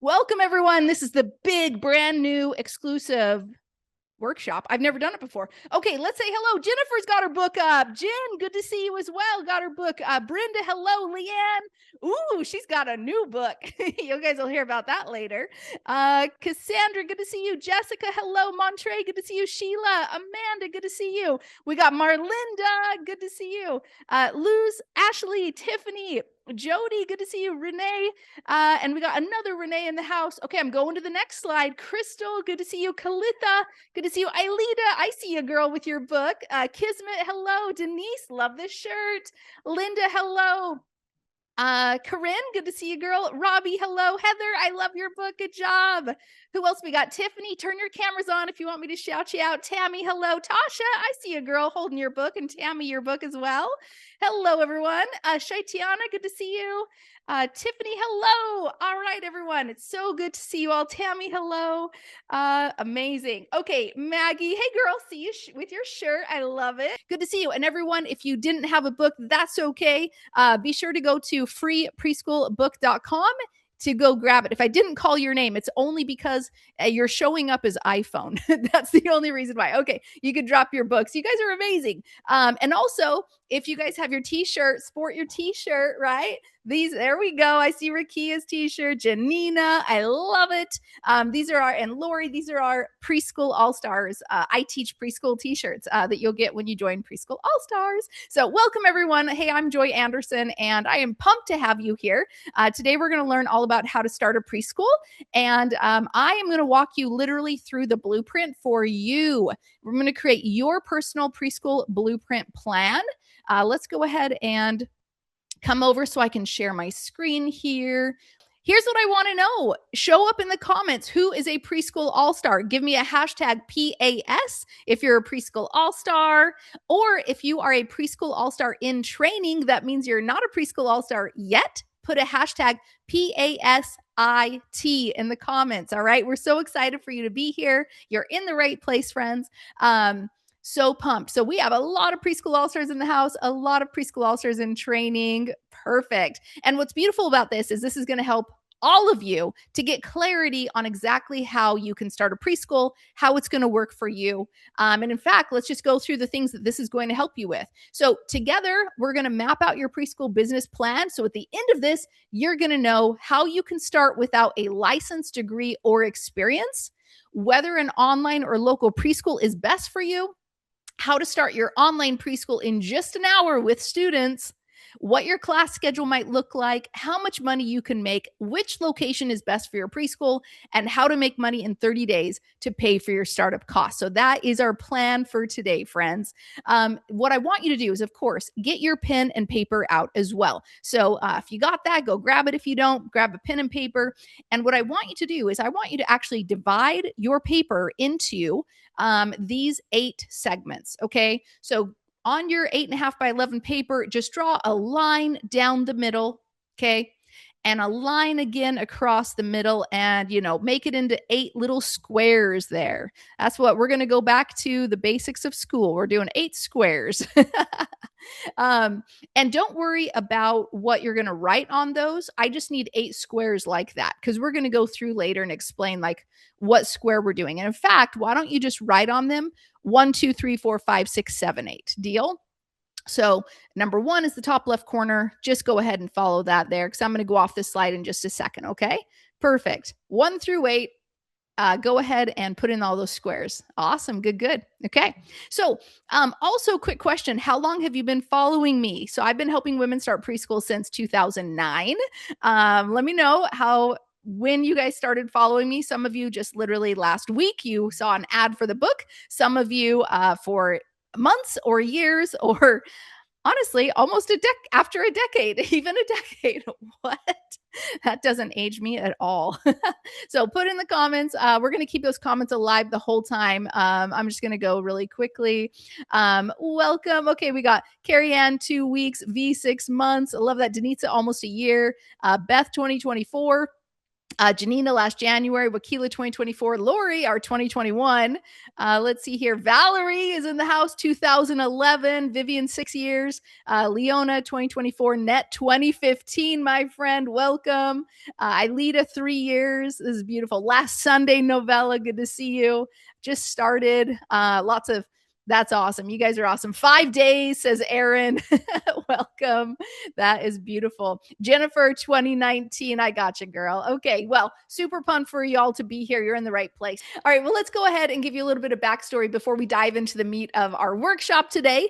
Welcome, everyone. This is the big, brand new, exclusive workshop. I've never done it before. Okay, let's say hello. Jennifer's got her book up. Jen, good to see you as well. Got her book. Brenda, hello. Leanne, ooh, she's got a new book. You guys will hear about that later. Cassandra, good to see you. Jessica, hello. Montre, good to see you. Sheila, Amanda, good to see you. We got Marlinda, good to see you. Luz, Ashley, Tiffany, Jody, good to see you. Renee, and we got another Renee in the house. Okay, I'm going to the next slide. Crystal, good to see you. Kalitha, good to see you. Ailita, I see you, girl, with your book. Kismet, hello. Denise, love this shirt. Linda, hello. Corinne, good to see you, girl. Robbie, hello. Heather, I love your book. Good job. Who else we got? Tiffany, turn your cameras on if you want me to shout you out. Tammy, hello. Tasha, I see a girl holding your book, and Tammy, your book as well. Hello, everyone. Shaitiana, good to see you. Tiffany, hello. All right, everyone. It's so good to see you all. Tammy, hello. Amazing. Okay, Maggie, hey, girl. See you with your shirt. I love it. Good to see you. And everyone, if you didn't have a book, that's okay. Be sure to go to freepreschoolbook.com to go grab it. If I didn't call your name, it's only because you're showing up as iPhone. That's the only reason why. Okay, you could drop your books. You guys are amazing. And also, if you guys have your t-shirt, sport your t-shirt, right? There we go. I see Rakia's t-shirt. Janina, I love it. These are and Lori, these are our Preschool All-Stars. I teach preschool t-shirts that you'll get when you join Preschool All-Stars. So welcome, everyone. Hey, I'm Joy Anderson, and I am pumped to have you here. Today, we're going to learn all about how to start a preschool, and I am going to walk you literally through the blueprint for you. We're going to create your personal preschool blueprint plan. Let's go ahead and come over so I can share my screen here. Here's what I want to know. Show up in the comments. Who is a preschool all-star? Give me a hashtag PAS if you're a preschool all-star, or if you are a preschool all-star in training, that means you're not a preschool all-star yet. Put a hashtag PASIT in the comments. All right. We're so excited for you to be here. You're in the right place, friends. So pumped. So we have a lot of preschool all-stars in the house, a lot of preschool all-stars in training. Perfect. And what's beautiful about this is going to help all of you to get clarity on exactly how you can start a preschool, how it's going to work for you. And in fact, let's just go through the things that this is going to help you with. So together, we're going to map out your preschool business plan. So at the end of this, you're going to know how you can start without a license, degree, or experience, whether an online or local preschool is best for you, how to start your online preschool in just an hour with students, what your class schedule might look like, how much money you can make, which location is best for your preschool, and how to make money in 30 days to pay for your startup costs. So that is our plan for today, friends. What I want you to do is, of course, get your pen and paper out as well. So if you got that, go grab it. If you don't, grab a pen and paper. And what I want you to do is I want you to actually divide your paper into these 8 segments. Okay. So on your 8.5 by 11 paper, just draw a line down the middle. Okay. And a line again across the middle, and, make it into 8 little squares there. That's what we're going to go back to the basics of school. We're doing 8 squares. And don't worry about what you're going to write on those. I just need 8 squares like that, because we're going to go through later and explain like what square we're doing. And in fact, why don't you just write on them 1, 2, 3, 4, 5, 6, 7, 8. Deal? So number 1 is the top left corner. Just go ahead and follow that there, because I'm going to go off this slide in just a second. Okay, perfect. 1 through 8. Go ahead and put in all those squares. Awesome. Good. Okay. So also quick question. How long have you been following me? So I've been helping women start preschool since 2009. Let me know when you guys started following me. Some of you just literally last week, you saw an ad for the book. Some of you for months or years, or honestly, almost after a decade, even a decade. What? That doesn't age me at all. So put in the comments. We're going to keep those comments alive the whole time. I'm just going to go really quickly. Welcome. Okay, we got Carrie Ann, 2 weeks, V 6 months. I love that. Denitza, almost a year. Beth, 2024. Janina last January, Wakila 2024, Lori, our 2021. Let's see here. Valerie is in the house 2011, Vivian 6 years, Leona 2024, Net 2015, my friend. Welcome. Ilita 3 years. This is beautiful. Last Sunday, Novella. Good to see you. Just started. Lots of That's awesome. You guys are awesome. 5 days, says Aaron. Welcome. That is beautiful. Jennifer 2019. I got you, girl. Okay. Well, super pumped for y'all to be here. You're in the right place. All right. Well, let's go ahead and give you a little bit of backstory before we dive into the meat of our workshop today.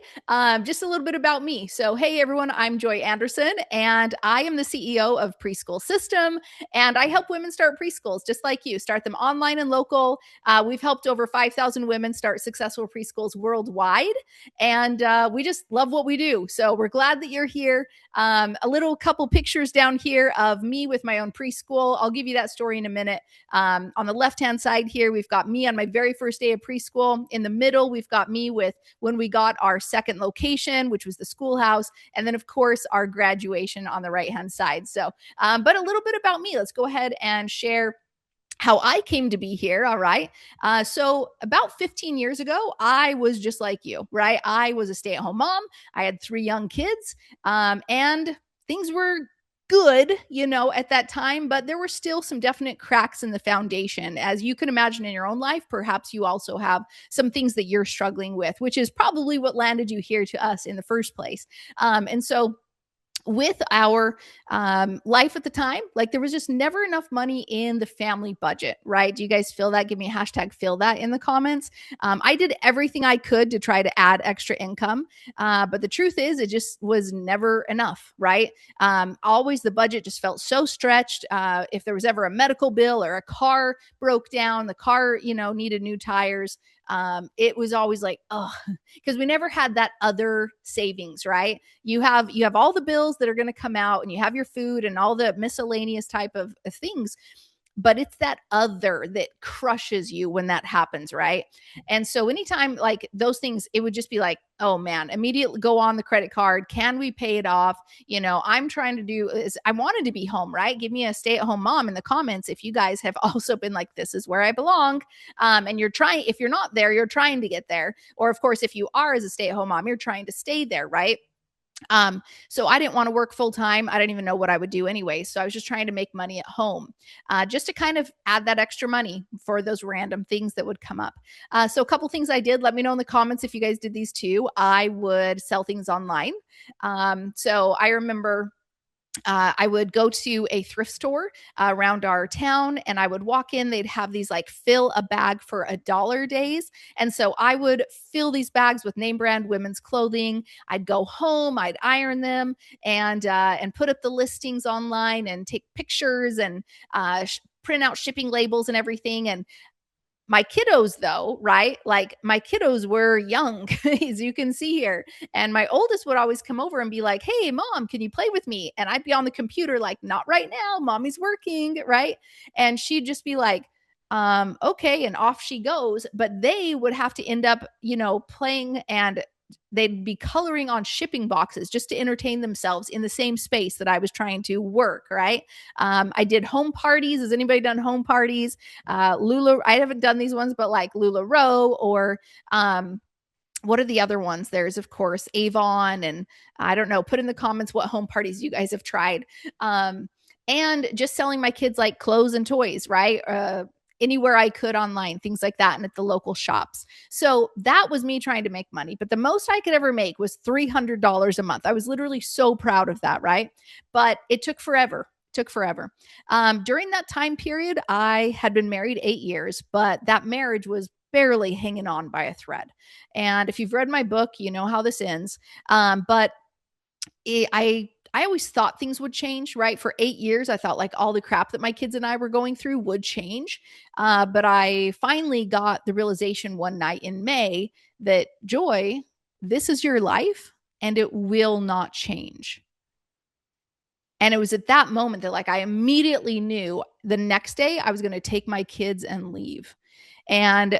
Just a little bit about me. So, hey, everyone, I'm Joy Anderson, and I am the CEO of Preschool System. And I help women start preschools just like you, start them online and local. We've helped over 5,000 women start successful preschools worldwide. And we just love what we do. So we're glad that you're here. A little couple pictures down here of me with my own preschool. I'll give you that story in a minute. On the left-hand side here, we've got me on my very first day of preschool. In the middle, we've got me with when we got our second location, which was the schoolhouse. And then, of course, our graduation on the right-hand side. So, but a little bit about me. Let's go ahead and share how I came to be here. All right. So about 15 years ago, I was just like you, right? I was a stay-at-home mom. I had 3 young kids, and things were good, at that time, but there were still some definite cracks in the foundation. As you can imagine in your own life, perhaps you also have some things that you're struggling with, which is probably what landed you here to us in the first place. And so with our life at the time, like there was just never enough money in the family budget, right? Do you guys feel that? Give me a hashtag feel that in the comments. I did everything I could to try to add extra income. But the truth is it just was never enough, right? Always the budget just felt so stretched. If there was ever a medical bill or a car broke down, the car, needed new tires. It was always like, oh, because we never had that other savings, right? You have all the bills that are going to come out, and you have your food and all the miscellaneous type of things, but it's that other that crushes you when that happens, right? And so anytime like those things, it would just be like, oh man, immediately go on the credit card. Can we pay it off? I'm trying to do is I wanted to be home, right? Give me a stay-at-home mom in the comments if you guys have also been like, this is where I belong. And you're trying, if you're not there, you're trying to get there. Or of course, if you are as a stay-at-home mom, you're trying to stay there, right? So I didn't want to work full time. I didn't even know what I would do anyway. So I was just trying to make money at home, just to kind of add that extra money for those random things that would come up. So a couple things I did, let me know in the comments if you guys did these too. I would sell things online. So I remember I would go to a thrift store around our town, and I would walk in. They'd have these like fill a bag for $1 days. And so I would fill these bags with name brand women's clothing. I'd go home, I'd iron them and put up the listings online and take pictures and print out shipping labels and everything. And my kiddos though, right? Like my kiddos were young, as you can see here. And my oldest would always come over and be like, hey, mom, can you play with me? And I'd be on the computer like, not right now, mommy's working, right? And she'd just be like, okay. And off she goes. But they would have to end up, playing, and they'd be coloring on shipping boxes just to entertain themselves in the same space that I was trying to work, right? I did home parties. Has anybody done home parties? Lula, I haven't done these ones, but like LuLaRoe or what are the other ones? There's, of course, Avon, and I don't know. Put in the comments what home parties you guys have tried. And just selling my kids like clothes and toys, right? Anywhere I could online, things like that, and at the local shops. So that was me trying to make money. But the most I could ever make was $300 a month. I was literally so proud of that, right? But it took forever. During that time period, I had been married 8 years, but that marriage was barely hanging on by a thread. And if you've read my book, you know how this ends. But I always thought things would change, right? For 8 years, I thought like all the crap that my kids and I were going through would change. But I finally got the realization one night in May that, Joy, this is your life and it will not change. And it was at that moment that like I immediately knew the next day I was going to take my kids and leave. And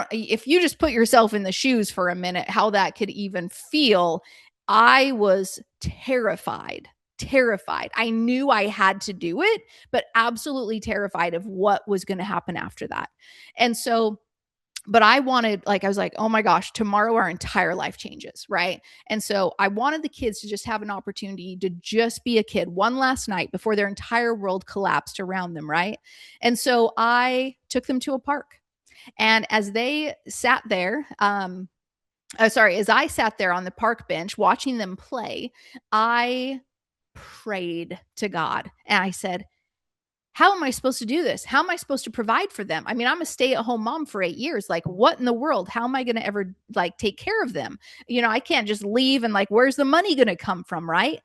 if you just put yourself in the shoes for a minute, how that could even feel, I was terrified terrified. I knew I had to do it, but absolutely terrified of what was going to happen after that. And so, but I wanted, like, I was like, oh my gosh, tomorrow our entire life changes, right? And so I wanted the kids to just have an opportunity to just be a kid one last night before their entire world collapsed around them, right? And so I took them to a park. And as they sat there, as I sat there on the park bench watching them play, I prayed to God and I said, how am I supposed to do this? How am I supposed to provide for them? I mean, I'm a stay-at-home mom for 8 years. Like, what in the world? How am I going to ever like take care of them? I can't just leave and like, where's the money going to come from, right?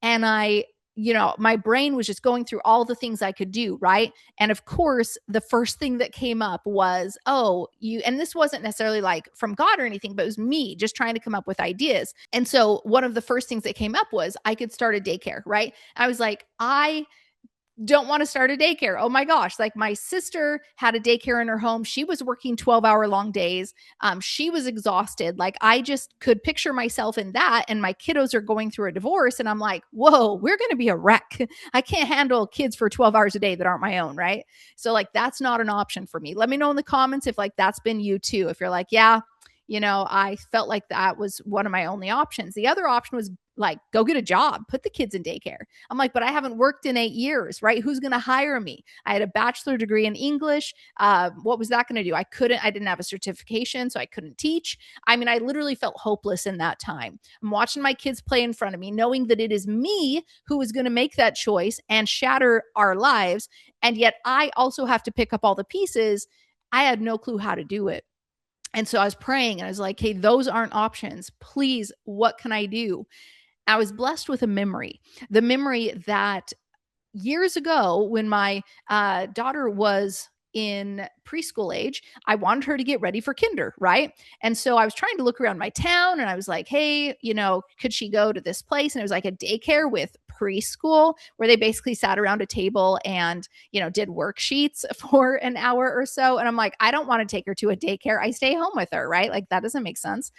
And my brain was just going through all the things I could do, right? And of course, the first thing that came up was, and this wasn't necessarily like from God or anything, but it was me just trying to come up with ideas. And so one of the first things that came up was I could start a daycare, right? I was like, I don't want to start a daycare. Oh my gosh. Like, my sister had a daycare in her home. She was working 12-hour long days. She was exhausted. Like, I just could picture myself in that. And my kiddos are going through a divorce. And I'm like, whoa, we're going to be a wreck. I can't handle kids for 12 hours a day that aren't my own. Right. So like, that's not an option for me. Let me know in the comments if like that's been you too. If you're like, yeah, I felt like that was one of my only options. The other option was like, go get a job, put the kids in daycare. I'm like, but I haven't worked in 8 years, right? Who's going to hire me? I had a bachelor degree in English. What was that going to do? I didn't have a certification, so I couldn't teach. I mean, I literally felt hopeless in that time. I'm watching my kids play in front of me, knowing that it is me who is going to make that choice and shatter our lives. And yet I also have to pick up all the pieces. I had no clue how to do it. And so I was praying and I was like, hey, those aren't options. Please, what can I do? I was blessed with the memory that years ago when my daughter was in preschool age, I wanted her to get ready for kinder, right? And so I was trying to look around my town and I was like, hey, could she go to this place? And it was like a daycare with preschool where they basically sat around a table and, did worksheets for an hour or so. And I'm like, I don't want to take her to a daycare. I stay home with her, right? Like, that doesn't make sense.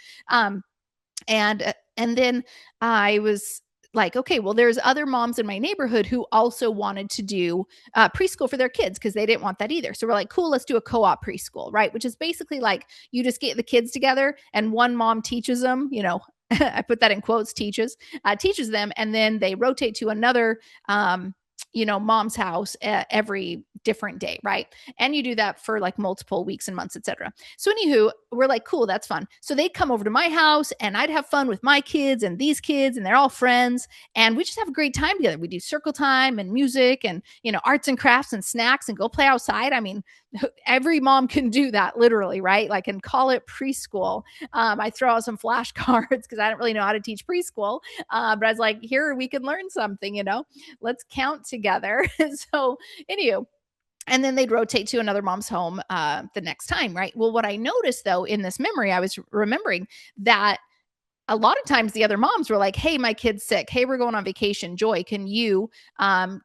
And then I was like, okay, well, there's other moms in my neighborhood who also wanted to do preschool for their kids because they didn't want that either. So we're like, cool, let's do a co-op preschool, right? Which is basically like you just get the kids together and one mom teaches them, I put that in quotes, teaches them, and then they rotate to another mom's house every different day, right? And you do that for like multiple weeks and months, etc. So anywho, we're like, cool, that's fun. So they'd come over to my house and I'd have fun with my kids and these kids, and they're all friends, and we just have a great time together. We do circle time and music and arts and crafts and snacks and go play outside. I mean, every mom can do that, literally, right? Like, and call it preschool. I throw out some flashcards because I don't really know how to teach preschool, but I was like, here, we can learn something, let's count together. So anywho, and then they'd rotate to another mom's home the next time, right? Well, what I noticed though in this memory, I was remembering that a lot of times the other moms were like, hey, my kid's sick. Hey, we're going on vacation. Joy, can you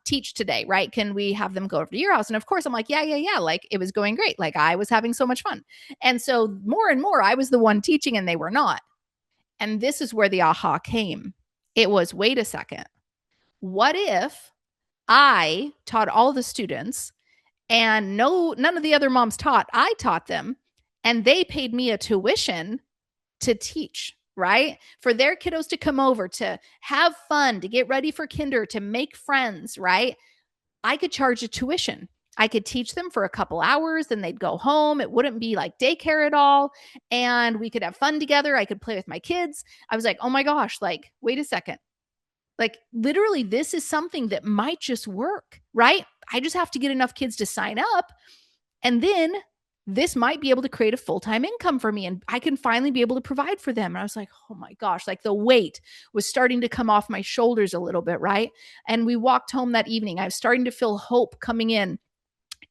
teach today, right? Can we have them go over to your house? And of course, I'm like, yeah. Like, it was going great. Like, I was having so much fun. And so more and more, I was the one teaching and they were not. And this is where the aha came. It was, wait a second. What if I taught all the students and none of the other moms taught? I taught them and they paid me a tuition to teach, right? For their kiddos to come over, to have fun, to get ready for kinder, to make friends, right? I could charge a tuition. I could teach them for a couple hours, then they'd go home. It wouldn't be like daycare at all. And we could have fun together. I could play with my kids. I was like, oh my gosh, like, wait a second. Like, literally, this is something that might just work, right? I just have to get enough kids to sign up. And then this might be able to create a full-time income for me and I can finally be able to provide for them. And I was like, oh my gosh, like the weight was starting to come off my shoulders a little bit, right? And we walked home that evening. I was starting to feel hope coming in,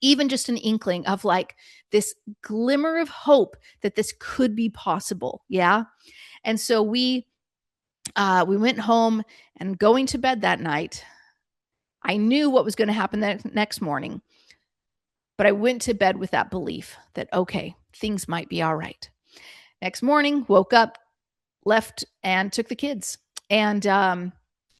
even just an inkling of like this glimmer of hope that this could be possible. Yeah. And so we went home, and going to bed that night, I knew what was going to happen the next morning. But I went to bed with that belief that, okay, things might be all right. Next morning, woke up, left and took the kids. And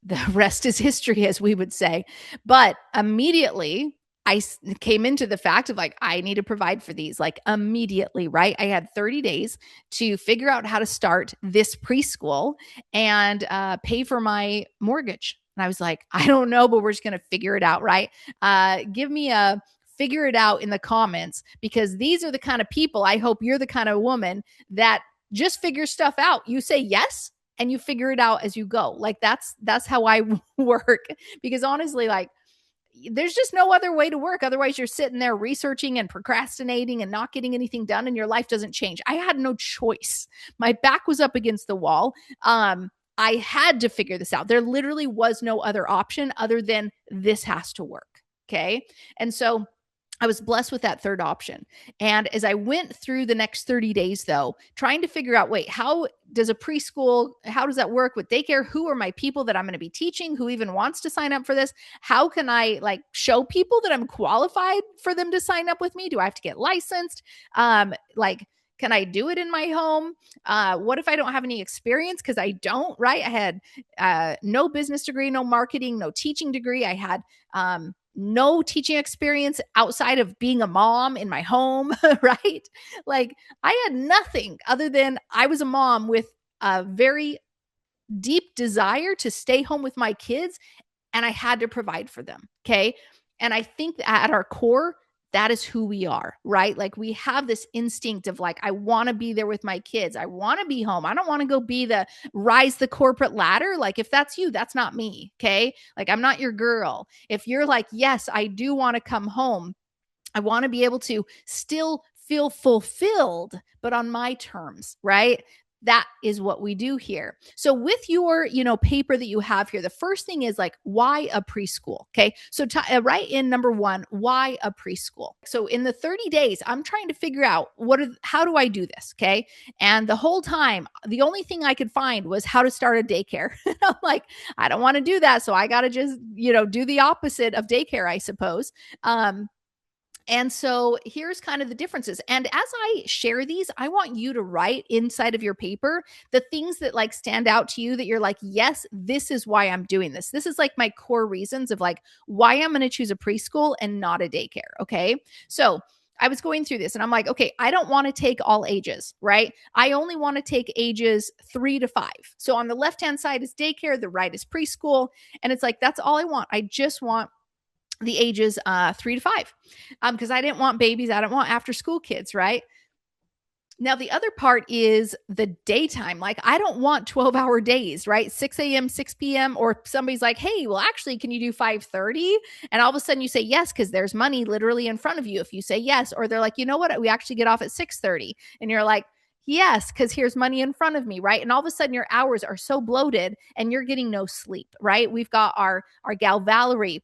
the rest is history, as we would say. But immediately I came into the fact of like, I need to provide for these, like immediately, right? I had 30 days to figure out how to start this preschool and pay for my mortgage. And I was like, I don't know, but we're just going to figure it out, right? Give me a figure it out in the comments, because these are the kind of people, I hope you're the kind of woman that just figure stuff out. You say yes and you figure it out as you go. Like that's how I work, because honestly, like there's just no other way to work. Otherwise, you're sitting there researching and procrastinating and not getting anything done, and your life doesn't change. I had no choice. My back was up against the wall. I had to figure this out. There literally was no other option other than this has to work. Okay. And so I was blessed with that third option. And as I went through the next 30 days, though, trying to figure out, wait, how does a preschool, how does that work with daycare? Who are my people that I'm going to be teaching? Who even wants to sign up for this? How can I like show people that I'm qualified for them to sign up with me? Do I have to get licensed? Like, can I do it in my home? What if I don't have any experience? Because I don't, right? I had no business degree, no marketing, no teaching degree. I had no teaching experience outside of being a mom in my home, right? Like I had nothing other than I was a mom with a very deep desire to stay home with my kids, and I had to provide for them. Okay. And I think that at our core, that is who we are, right? Like we have this instinct of like, I want to be there with my kids. I want to be home. I don't want to go be rise the corporate ladder. Like if that's you, that's not me. Okay. Like I'm not your girl. If you're like, yes, I do want to come home, I want to be able to still feel fulfilled, but on my terms, right? That is what we do here. So with your, paper that you have here, the first thing is like, why a preschool? Okay. So write in number 1, why a preschool? So in the 30 days, I'm trying to figure out how do I do this? Okay. And the whole time, the only thing I could find was how to start a daycare. I'm like, I don't want to do that. So I got to just, do the opposite of daycare, I suppose. And so here's kind of the differences. And as I share these, I want you to write inside of your paper the things that like stand out to you that you're like, yes, this is why I'm doing this. This is like my core reasons of like why I'm going to choose a preschool and not a daycare. Okay. So I was going through this and I'm like, okay, I don't want to take all ages, right? I only want to take ages 3 to 5. So on the left-hand side is daycare, the right is preschool. And it's like, that's all I want. I just want the ages 3 to 5 because I didn't want babies. I don't want after school kids, right? Now, the other part is the daytime. Like, I don't want 12-hour days, right? 6 a.m., 6 p.m., or somebody's like, hey, well, actually, can you do 5:30? And all of a sudden you say yes because there's money literally in front of you if you say yes. Or they're like, you know what? We actually get off at 6:30. And you're like, yes, because here's money in front of me, right? And all of a sudden your hours are so bloated and you're getting no sleep, right? We've got our gal Valerie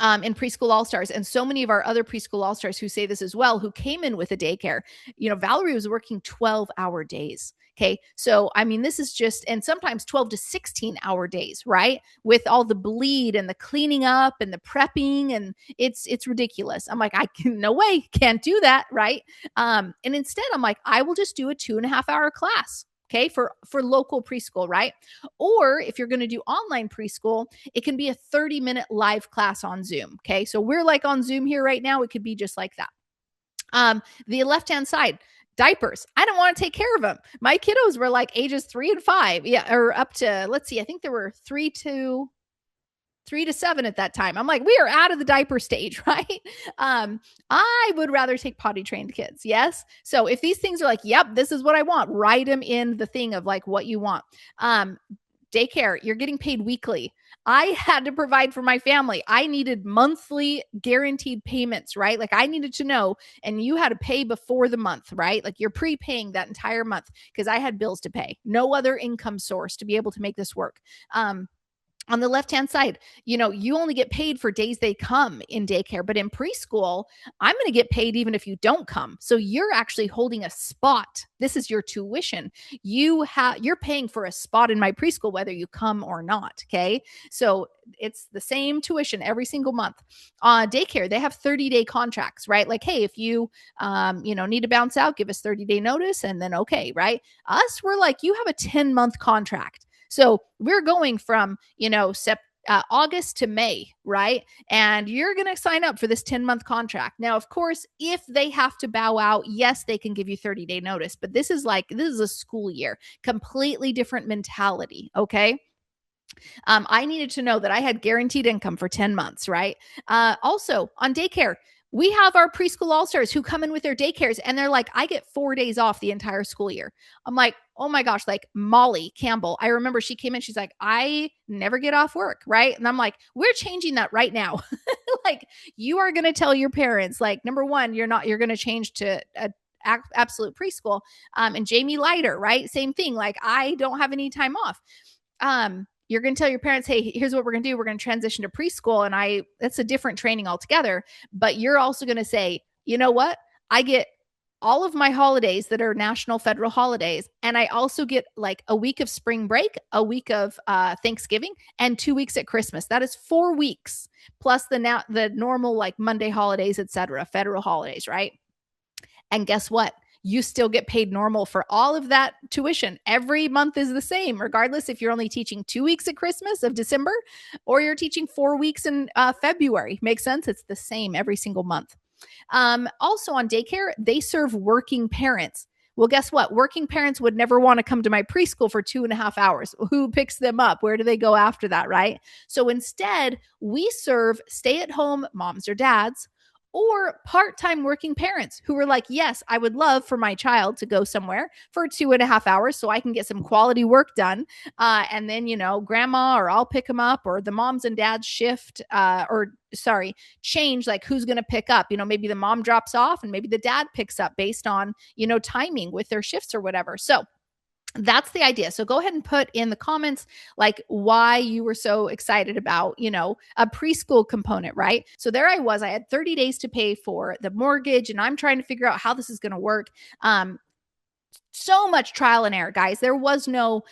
in Preschool All-Stars, and so many of our other Preschool All-Stars who say this as well, who came in with a daycare. Valerie was working 12-hour days. Okay. So, I mean, this is just, and sometimes 12 to 16-hour days, right? With all the bleed and the cleaning up and the prepping, and it's ridiculous. I'm like, no way, can't do that, right? And instead, I'm like, I will just do a 2.5-hour class. Okay, for local preschool, right? Or if you're going to do online preschool, it can be a 30-minute live class on Zoom. Okay, so we're like on Zoom here right now. It could be just like that. The left-hand side, diapers. I don't want to take care of them. My kiddos were like ages 3 and 5, yeah, or up to, let's see, I think there were 3 to 7 at that time. I'm like, we are out of the diaper stage, right? I would rather take potty trained kids. Yes. So if these things are like, yep, this is what I want, write them in the thing of like what you want. Daycare, you're getting paid weekly. I had to provide for my family. I needed monthly guaranteed payments, right? Like I needed to know, and you had to pay before the month, right? Like you're prepaying that entire month because I had bills to pay, no other income source to be able to make this work. On the left-hand side, you only get paid for days they come in daycare, but in preschool, I'm going to get paid even if you don't come. So you're actually holding a spot. This is your tuition. You're paying for a spot in my preschool, whether you come or not. Okay. So it's the same tuition every single month. Daycare, they have 30-day contracts, right? Like, hey, if you, need to bounce out, give us 30-day notice and then okay, right? Us, we're like, you have a 10-month contract. So we're going from, August to May, right? And you're going to sign up for this 10-month contract. Now, of course, if they have to bow out, yes, they can give you 30-day notice, but this is a school year, completely different mentality. Okay. I needed to know that I had guaranteed income for 10 months, right? Also, on daycare, we have our preschool all-stars who come in with their daycares and they're like, I get 4 days off the entire school year. I'm like, oh my gosh, like Molly Campbell. I remember she came in, she's like, I never get off work, right? And I'm like, we're changing that right now. Like, you are going to tell your parents, like, number one, you're going to change to a absolute preschool. And Jamie Leiter, right? Same thing. Like, I don't have any time off. You're going to tell your parents, hey, here's what we're going to do. We're going to transition to preschool. And that's a different training altogether. But you're also going to say, you know what? I get all of my holidays that are national federal holidays. And I also get like a week of spring break, a week of Thanksgiving, and 2 weeks at Christmas. That is 4 weeks plus the normal like Monday holidays, etc., federal holidays, right? And guess what? You still get paid normal for all of that tuition. Every month is the same, regardless if you're only teaching 2 weeks at Christmas of December or you're teaching 4 weeks in February. Makes sense? It's the same every single month. Also on daycare, they serve working parents. Well, guess what? Working parents would never want to come to my preschool for 2.5 hours. Who picks them up? Where do they go after that, right? So instead, we serve stay-at-home moms or dads or part-time working parents who were like, yes, I would love for my child to go somewhere for 2.5 hours so I can get some quality work done. And then, grandma or I'll pick them up, or the moms and dads change, like who's going to pick up. Maybe the mom drops off and maybe the dad picks up based on, timing with their shifts or whatever. So that's the idea. So go ahead and put in the comments like why you were so excited about, a preschool component, right? So there I was. I had 30 days to pay for the mortgage and I'm trying to figure out how this is going to work. So much trial and error, guys. There was no,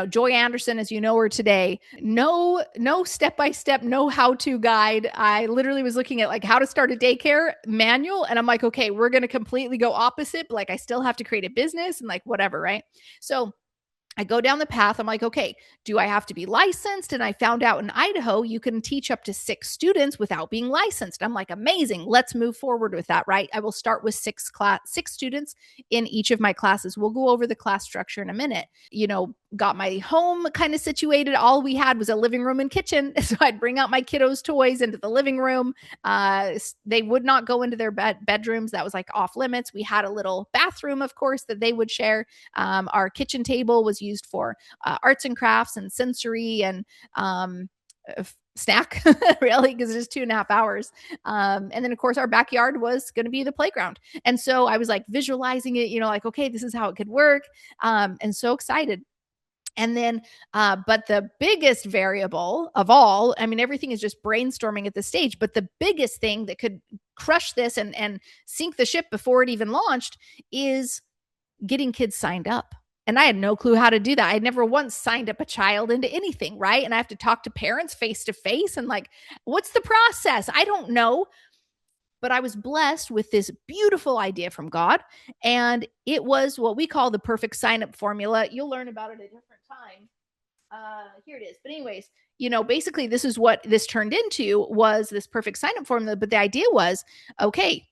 Joy Anderson, as you know her today, no step-by-step, no how-to guide. I literally was looking at like how to start a daycare manual. And I'm like, okay, we're going to completely go opposite. But like, I still have to create a business and like, whatever. Right. So I go down the path. I'm like, okay, do I have to be licensed? And I found out in Idaho, you can teach up to 6 students without being licensed. I'm like, amazing. Let's move forward with that, right? I will start with 6 students in each of my classes. We'll go over the class structure in a minute. Got my home kind of situated. All we had was a living room and kitchen. So I'd bring out my kiddos' toys into the living room. They would not go into their bedrooms. That was like off limits. We had a little bathroom, of course, that they would share. Our kitchen table was used for arts and crafts and sensory and snack, really, because it's 2.5 hours. And then, of course, our backyard was going to be the playground. And so I was like visualizing it, like, okay, this is how it could work. And so excited. And then, but the biggest variable of all, I mean, everything is just brainstorming at this stage, but the biggest thing that could crush this and sink the ship before it even launched is getting kids signed up. And I had no clue how to do that. I had never once signed up a child into anything, right? And I have to talk to parents face to face and like, what's the process? I don't know. But I was blessed with this beautiful idea from God. And it was what we call the perfect sign-up formula. You'll learn about it at a different time. Here it is. But anyways, basically this is what this turned into, was this perfect sign-up formula. But the idea was, okay,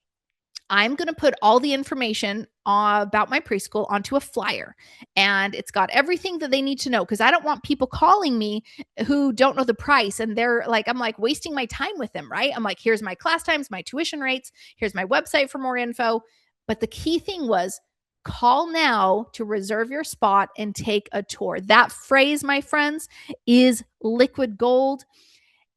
I'm going to put all the information about my preschool onto a flyer, and it's got everything that they need to know, because I don't want people calling me who don't know the price. And they're like, I'm like wasting my time with them, right? I'm like, here's my class times, my tuition rates. Here's my website for more info. But the key thing was, call now to reserve your spot and take a tour. That phrase, my friends, is liquid gold.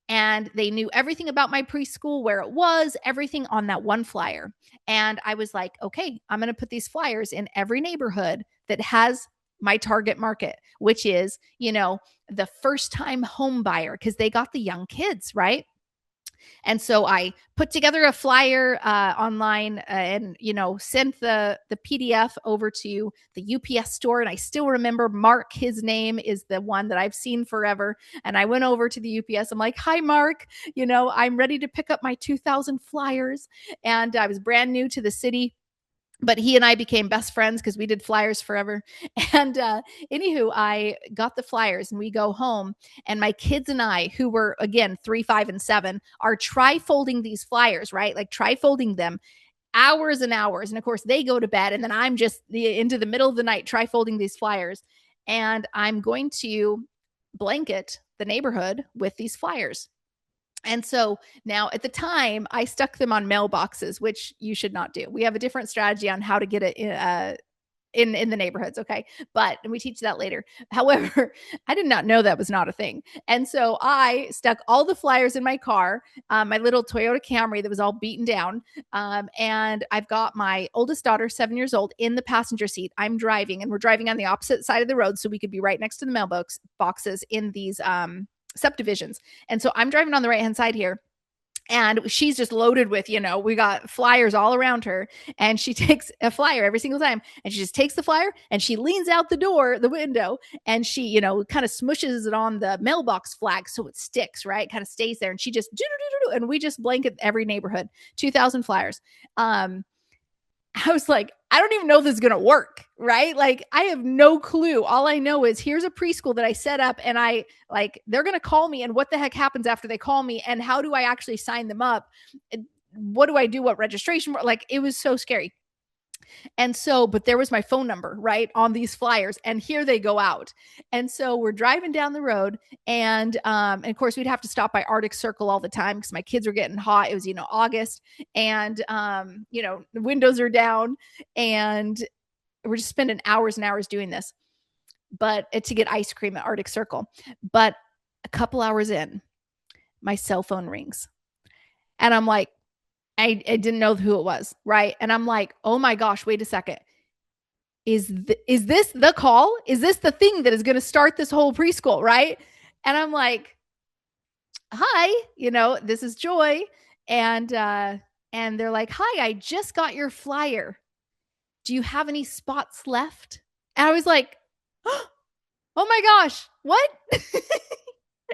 And they knew everything about my preschool, where it was, everything on that one flyer. And I was like, okay, I'm going to put these flyers in every neighborhood that has my target market, which is, the first time home buyer, because they got the young kids, right? And so I put together a flyer online and, sent the PDF over to the UPS store. And I still remember Mark, his name is the one that I've seen forever. And I went over to the UPS. I'm like, hi, Mark, I'm ready to pick up my 2,000 flyers. And I was brand new to the city. but he and I became best friends because we did flyers forever. And anywho, I got the flyers and we go home. And my kids and I, who were again 3, 5, and 7, are tri-folding these flyers, right? Like tri-folding them hours and hours. And of course, they go to bed. And then I'm just into the middle of the night tri-folding these flyers. And I'm going to blanket the neighborhood with these flyers. And so now at the time, I stuck them on mailboxes, which you should not do. We have a different strategy on how to get it in the neighborhoods. Okay. But we teach that later. However, I did not know that was not a thing. And so I stuck all the flyers in my car, my little Toyota Camry that was all beaten down. And I've got my oldest daughter, 7 years old, in the passenger seat. I'm driving and we're driving on the opposite side of the road. So we could be right next to the mailbox boxes in these, subdivisions. And so I'm driving on the right hand side here. And she's just loaded with, we got flyers all around her. And she takes a flyer every single time. And she just takes the flyer and she leans out the window, and she, kind of smushes it on the mailbox flag so it sticks, right? Kind of stays there. And she just, and we just blanket every neighborhood, 2,000 flyers. I was like, I don't even know if this is going to work, right? Like, I have no clue. All I know is here's a preschool that I set up, and they're going to call me, and what the heck happens after they call me, and how do I actually sign them up? What do I do? What registration? Like, it was so scary. And so, but there was my phone number, right, on these flyers, and here they go out. And so we're driving down the road, and of course we'd have to stop by Arctic Circle all the time because my kids were getting hot. It was, August, and the windows are down, and we're just spending hours and hours doing this, but to get ice cream at Arctic Circle. But a couple hours in, my cell phone rings, and I'm like, I didn't know who it was, right? And I'm like, oh my gosh, wait a second. Is this the call? Is this the thing that is going to start this whole preschool, right? And I'm like, hi, this is Joy. And they're like, hi, I just got your flyer. Do you have any spots left? And I was like, oh my gosh, what?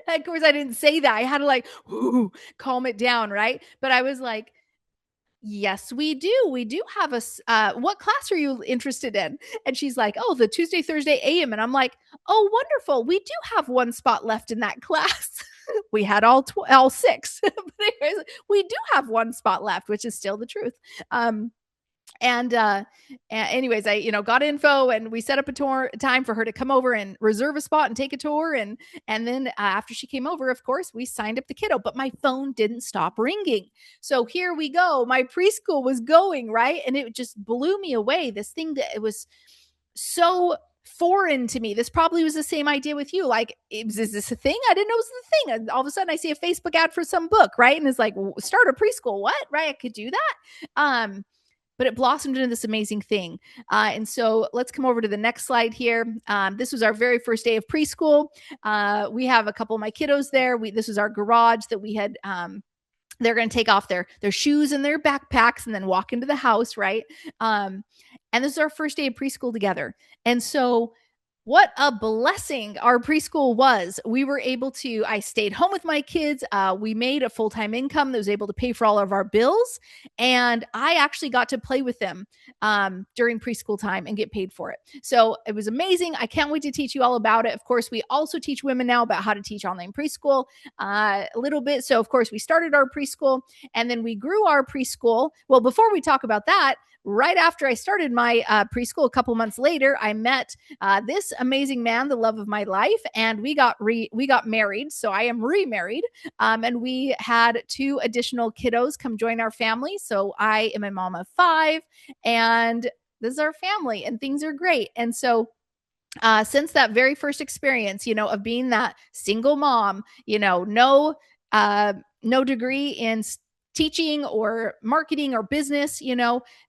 Of course, I didn't say that. I had to calm it down, right? But I was like, yes, we do. We do have what class are you interested in? And she's like, oh, the Tuesday, Thursday AM. And I'm like, oh, wonderful. We do have one spot left in that class. We had all 6, but anyways, we do have one spot left, which is still the truth. And anyways, I, got info, and we set up a time for her to come over and reserve a spot and take a tour. And then after she came over, of course, we signed up the kiddo, but my phone didn't stop ringing. So here we go. My preschool was going, right? And it just blew me away. This thing that it was so foreign to me. This probably was the same idea with you. Like, is this a thing? I didn't know it was the thing. And all of a sudden I see a Facebook ad for some book, right? And it's like, start a preschool. What? Right? I could do that. But it blossomed into this amazing thing. And so let's come over to the next slide here. This was our very first day of preschool. We have a couple of my kiddos there. This was our garage that we had. They're going to take off their shoes and their backpacks and then walk into the house, right? And this is our first day of preschool together. And so what a blessing our preschool was. We were able to, I stayed home with my kids. We made a full-time income that was able to pay for all of our bills. And I actually got to play with them during preschool time and get paid for it. So it was amazing. I can't wait to teach you all about it. Of course, we also teach women now about how to teach online preschool a little bit. So of course, we started our preschool and then we grew our preschool. Well, before we talk about that, right after I started my preschool, a couple months later, I met this amazing man, the love of my life, and we got married. So I am remarried, and we had 2 additional kiddos come join our family. So I am a mom of 5, and this is our family, and things are great. And so since that very first experience, of being that single mom, no degree in teaching or marketing or business,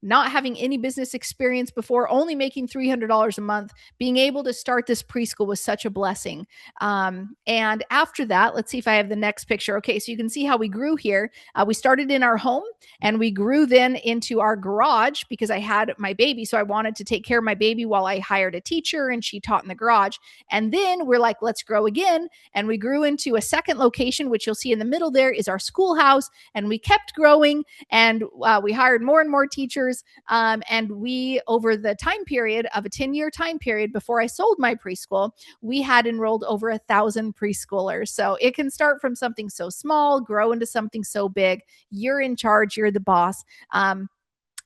not having any business experience before, only making $300 a month, being able to start this preschool was such a blessing. And after that, let's see if I have the next picture. Okay, so you can see how we grew here. We started in our home and we grew then into our garage because I had my baby. So I wanted to take care of my baby while I hired a teacher and she taught in the garage. And then we're like, let's grow again. And we grew into a second location, which you'll see in the middle there is our schoolhouse. And we kept kept growing, and we hired more and more teachers. And we, over the time period of a 10-year time period before I sold my preschool, we had enrolled over 1,000 preschoolers. So it can start from something so small, grow into something so big. You're in charge, you're the boss.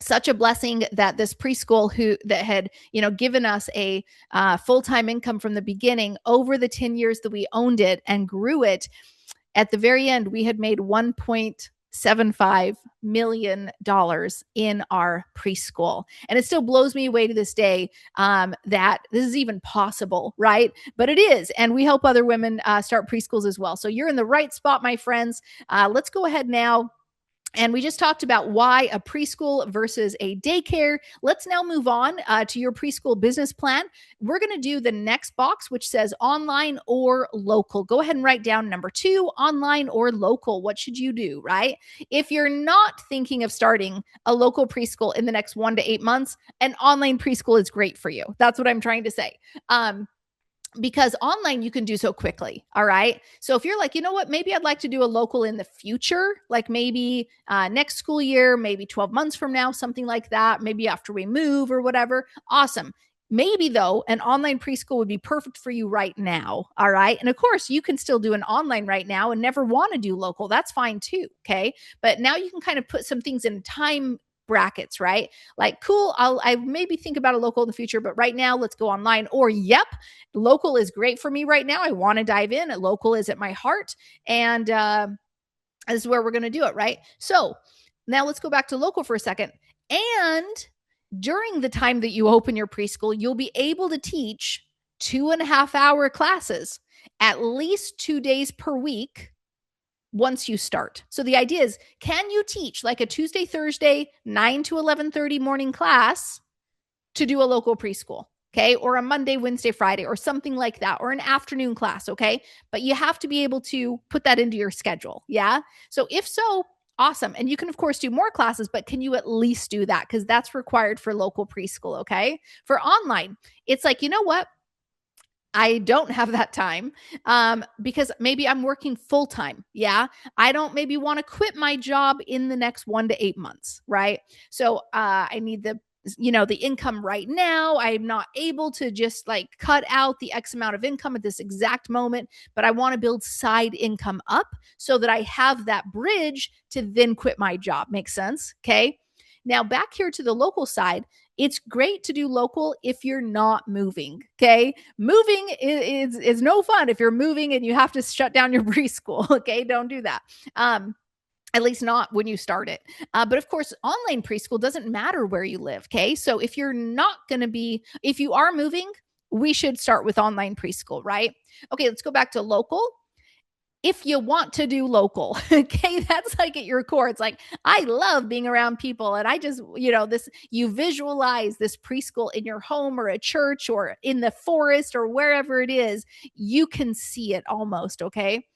Such a blessing that this preschool that had given us a full-time income from the beginning, over the 10 years that we owned it and grew it, at the very end we had made $1.75 million in our preschool. And it still blows me away to this day that this is even possible, right? But it is. And we help other women start preschools as well. So you're in the right spot, my friends. Let's go ahead now. And we just talked about why a preschool versus a daycare. Let's now move on to your preschool business plan. We're going to do the next box, which says online or local. Go ahead and write down number 2, online or local. What should you do, right? If you're not thinking of starting a local preschool in the next 1 to 8 months, an online preschool is great for you. That's what I'm trying to say. Because online you can do so quickly. All right. So if you're like, you know what, maybe I'd like to do a local in the future, like maybe next school year, maybe 12 months from now, something like that, maybe after we move or whatever. Awesome. Maybe though, an online preschool would be perfect for you right now. All right. And of course, you can still do an online right now and never want to do local. That's fine too. Okay. But now you can kind of put some things in time brackets, right? Like, cool, I maybe think about a local in the future, but right now let's go online. Or, yep, local is great for me right now. I want to dive in. Local is at my heart. And this is where we're going to do it, right? So now let's go back to local for a second. And during the time that you open your preschool, you'll be able to teach 2.5-hour classes at least 2 days per week once you start. So the idea is, can you teach like a Tuesday, Thursday, 9 to 11:30 morning class to do a local preschool? Okay. Or a Monday, Wednesday, Friday, or something like that, or an afternoon class. Okay. But you have to be able to put that into your schedule. Yeah. So if so, awesome. And you can, of course, do more classes, but can you at least do that? Because that's required for local preschool. Okay. For online, it's like, you know what? I don't have that time because maybe I'm working full time. Yeah. I don't maybe want to quit my job in the next 1 to 8 months. Right. So I need the income right now. I'm not able to just like cut out the X amount of income at this exact moment, but I want to build side income up so that I have that bridge to then quit my job. Makes sense. Okay. Now back here to the local side, it's great to do local if you're not moving. Okay. Moving is no fun if you're moving and you have to shut down your preschool. Okay. Don't do that. At least not when you start it. But of course, online preschool doesn't matter where you live. Okay. So if you are moving, we should start with online preschool, right? Okay. Let's go back to local. If you want to do local, okay, that's like at your core. It's like, I love being around people. And I just, you visualize this preschool in your home or a church or in the forest or wherever it is, you can see it almost. Okay.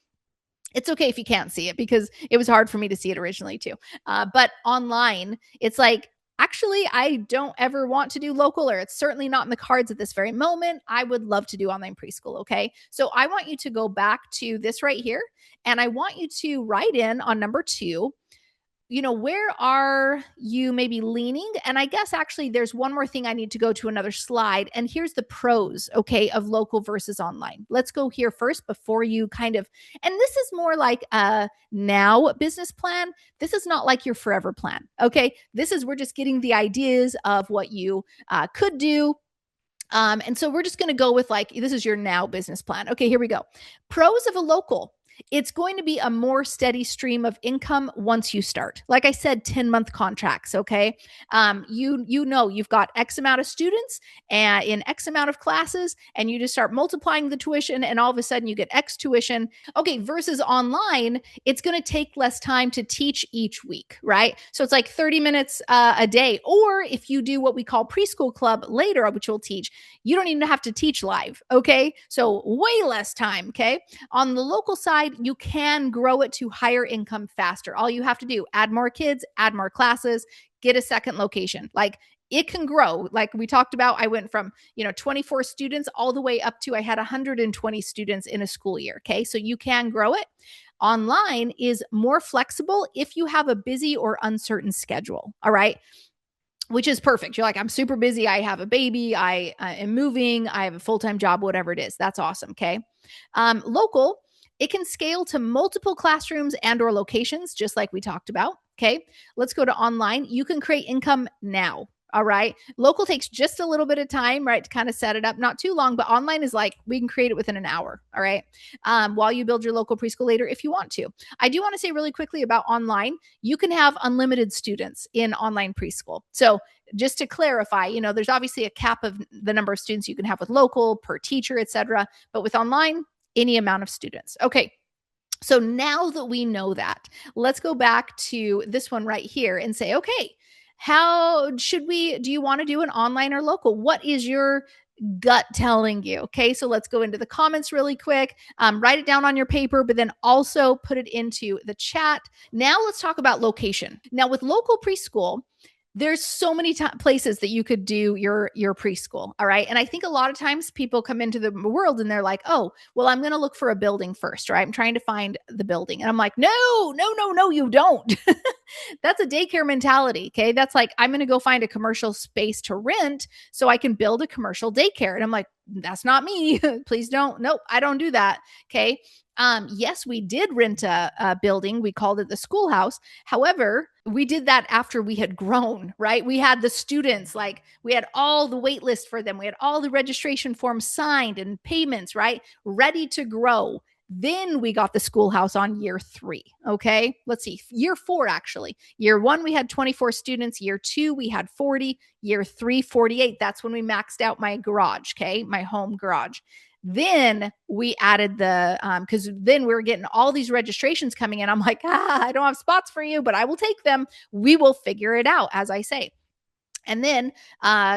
It's okay if you can't see it because it was hard for me to see it originally too. But online, it's like, actually, I don't ever want to do local, or it's certainly not in the cards at this very moment. I would love to do online preschool. Okay. So I want you to go back to this right here. And I want you to write in on number 2, where are you maybe leaning? And I guess actually there's one more thing I need to go to another slide. And here's the pros, okay, of local versus online. Let's go here first before you and this is more like a now business plan. This is not like your forever plan, okay? We're just getting the ideas of what you could do. And so we're just going to go with this is your now business plan. Okay, here we go. Pros of a local. It's going to be a more steady stream of income once you start. Like I said, 10-month contracts. Okay. You've got X amount of students and in X amount of classes, and you just start multiplying the tuition and all of a sudden you get X tuition. Okay. Versus online, it's going to take less time to teach each week. Right. So it's like 30 minutes a day. Or if you do what we call preschool club later, which we'll teach, you don't even have to teach live. Okay. So way less time. Okay. On the local side, you can grow it to higher income faster. All you have to do, add more kids, add more classes, get a second location. Like it can grow. Like we talked about, I went from, 24 students all the way up to I had 120 students in a school year. Okay. So you can grow it. Online is more flexible if you have a busy or uncertain schedule. All right. Which is perfect. You're like, I'm super busy. I have a baby. I am moving. I have a full-time job, whatever it is. That's awesome. Okay. Local, it can scale to multiple classrooms and or locations, just like we talked about. Okay. Let's go to online. You can create income now. All right. Local takes just a little bit of time, right, to kind of set it up. Not too long, but online is like we can create it within an hour. All right. While you build your local preschool later, if you want to. I do want to say really quickly about online. You can have unlimited students in online preschool. So just to clarify, there's obviously a cap of the number of students you can have with local per teacher, etc. But with online, any amount of students. Okay. So now that we know that, let's go back to this one right here and say, okay, how do you want to do an online or local? What is your gut telling you? Okay, so let's go into the comments really quick. Write it down on your paper, but then also put it into the chat. Now let's talk about location. Now with local preschool, there's so many places that you could do your preschool. All right. And I think a lot of times people come into the world and they're like, oh, well, I'm going to look for a building first, right? I'm trying to find the building. And I'm like, no, you don't. That's a daycare mentality. Okay. That's like, I'm going to go find a commercial space to rent so I can build a commercial daycare. And I'm like, that's not me. Please don't. Nope. I don't do that. Okay. Yes, we did rent a building. We called it the schoolhouse. However, we did that after we had grown, right? We had the students, like we had all the wait list for them. We had all the registration forms signed and payments, right? Ready to grow. Then we got the schoolhouse on year 3. Okay. Let's see. Year 4, actually. Year 1, we had 24 students. Year 2, we had 40. Year 3, 48. That's when we maxed out my garage. Okay. My home garage. Then we added because then we were getting all these registrations coming in. I'm like, I don't have spots for you, but I will take them. We will figure it out, as I say. And then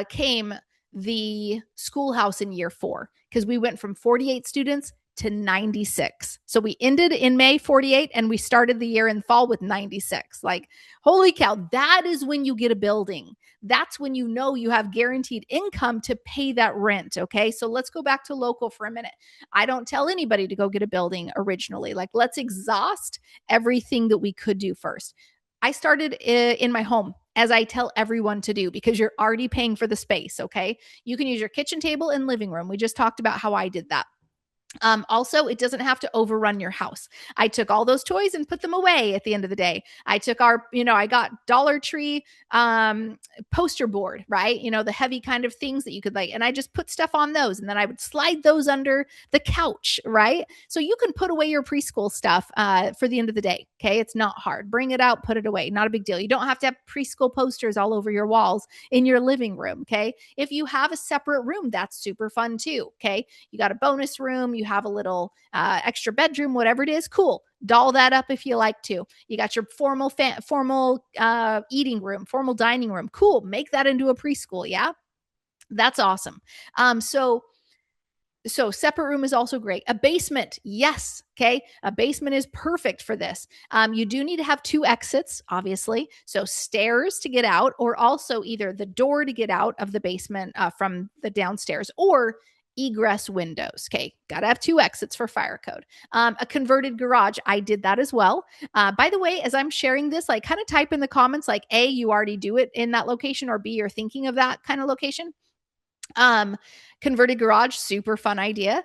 came the schoolhouse in year 4, because we went from 48 students to 96. So we ended in May 48 and we started the year in fall with 96. Like, holy cow, that is when you get a building. That's when you know you have guaranteed income to pay that rent. Okay. So let's go back to local for a minute. I don't tell anybody to go get a building originally. Like, let's exhaust everything that we could do first. I started in my home, as I tell everyone to do, because you're already paying for the space. Okay. You can use your kitchen table and living room. We just talked about how I did that. Also, it doesn't have to overrun your house. I took all those toys and put them away at the end of the day. I took I got Dollar Tree poster board, right? The heavy kind of things that you could and I just put stuff on those, and then I would slide those under the couch, right? So you can put away your preschool stuff for the end of the day. Okay. It's not hard. Bring it out, put it away. Not a big deal. You don't have to have preschool posters all over your walls in your living room. Okay. If you have a separate room, that's super fun too. Okay. You got a bonus room, you have a little extra bedroom, whatever it is, cool. Doll that up if you like to. You got your formal eating room, formal dining room. Cool. Make that into a preschool. Yeah. That's awesome. So separate room is also great. A basement. Yes. Okay. A basement is perfect for this. You do need to have 2 exits, obviously. So stairs to get out, or also either the door to get out of the basement from the downstairs, or egress windows. Okay. Got to have 2 exits for fire code. A converted garage. I did that as well. By the way, as I'm sharing this, kind of type in the comments, A, you already do it in that location, or B, you're thinking of that kind of location. Converted garage, super fun idea.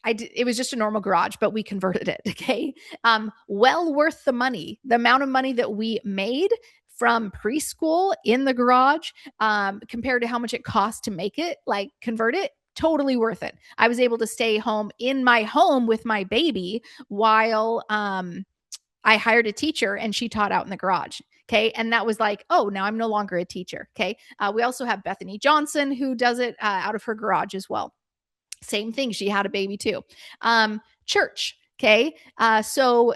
It was just a normal garage, but we converted it. Okay. Well worth the money. The amount of money that we made from preschool in the garage, compared to how much it cost to make it, convert it, totally worth it. I was able to stay home in my home with my baby while, I hired a teacher and she taught out in the garage. Okay. And that was oh, now I'm no longer a teacher. Okay. We also have Bethany Johnson, who does it out of her garage as well. Same thing. She had a baby too. Church. Okay. So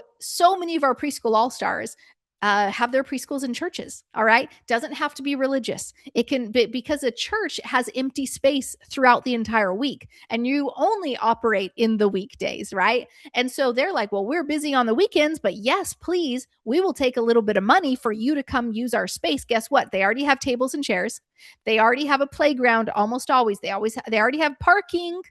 many of our preschool all-stars have their preschools in churches. All right. Doesn't have to be religious. It can be, because a church has empty space throughout the entire week, and you only operate in the weekdays. Right. And so they're like, well, we're busy on the weekends, but yes, please, we will take a little bit of money for you to come use our space. Guess what? They already have tables and chairs. They already have a playground. Almost always. They already have parking.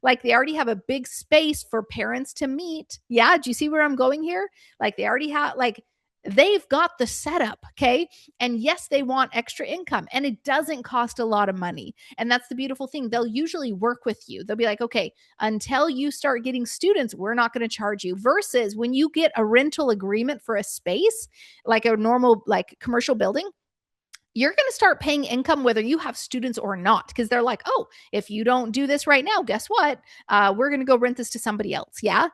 Like they already have a big space for parents to meet. Yeah. Do you see where I'm going here? Like they already have, like, they've got the setup. Okay. And yes, they want extra income and it doesn't cost a lot of money. And that's the beautiful thing. They'll usually work with you. They'll be like, okay, until you start getting students, we're not going to charge you. Versus when you get a rental agreement for a space, like a normal, like commercial building, you're going to start paying income whether you have students or not, because they're like, oh, if you don't do this right now, guess what? We're going to go rent this to somebody else. Yeah.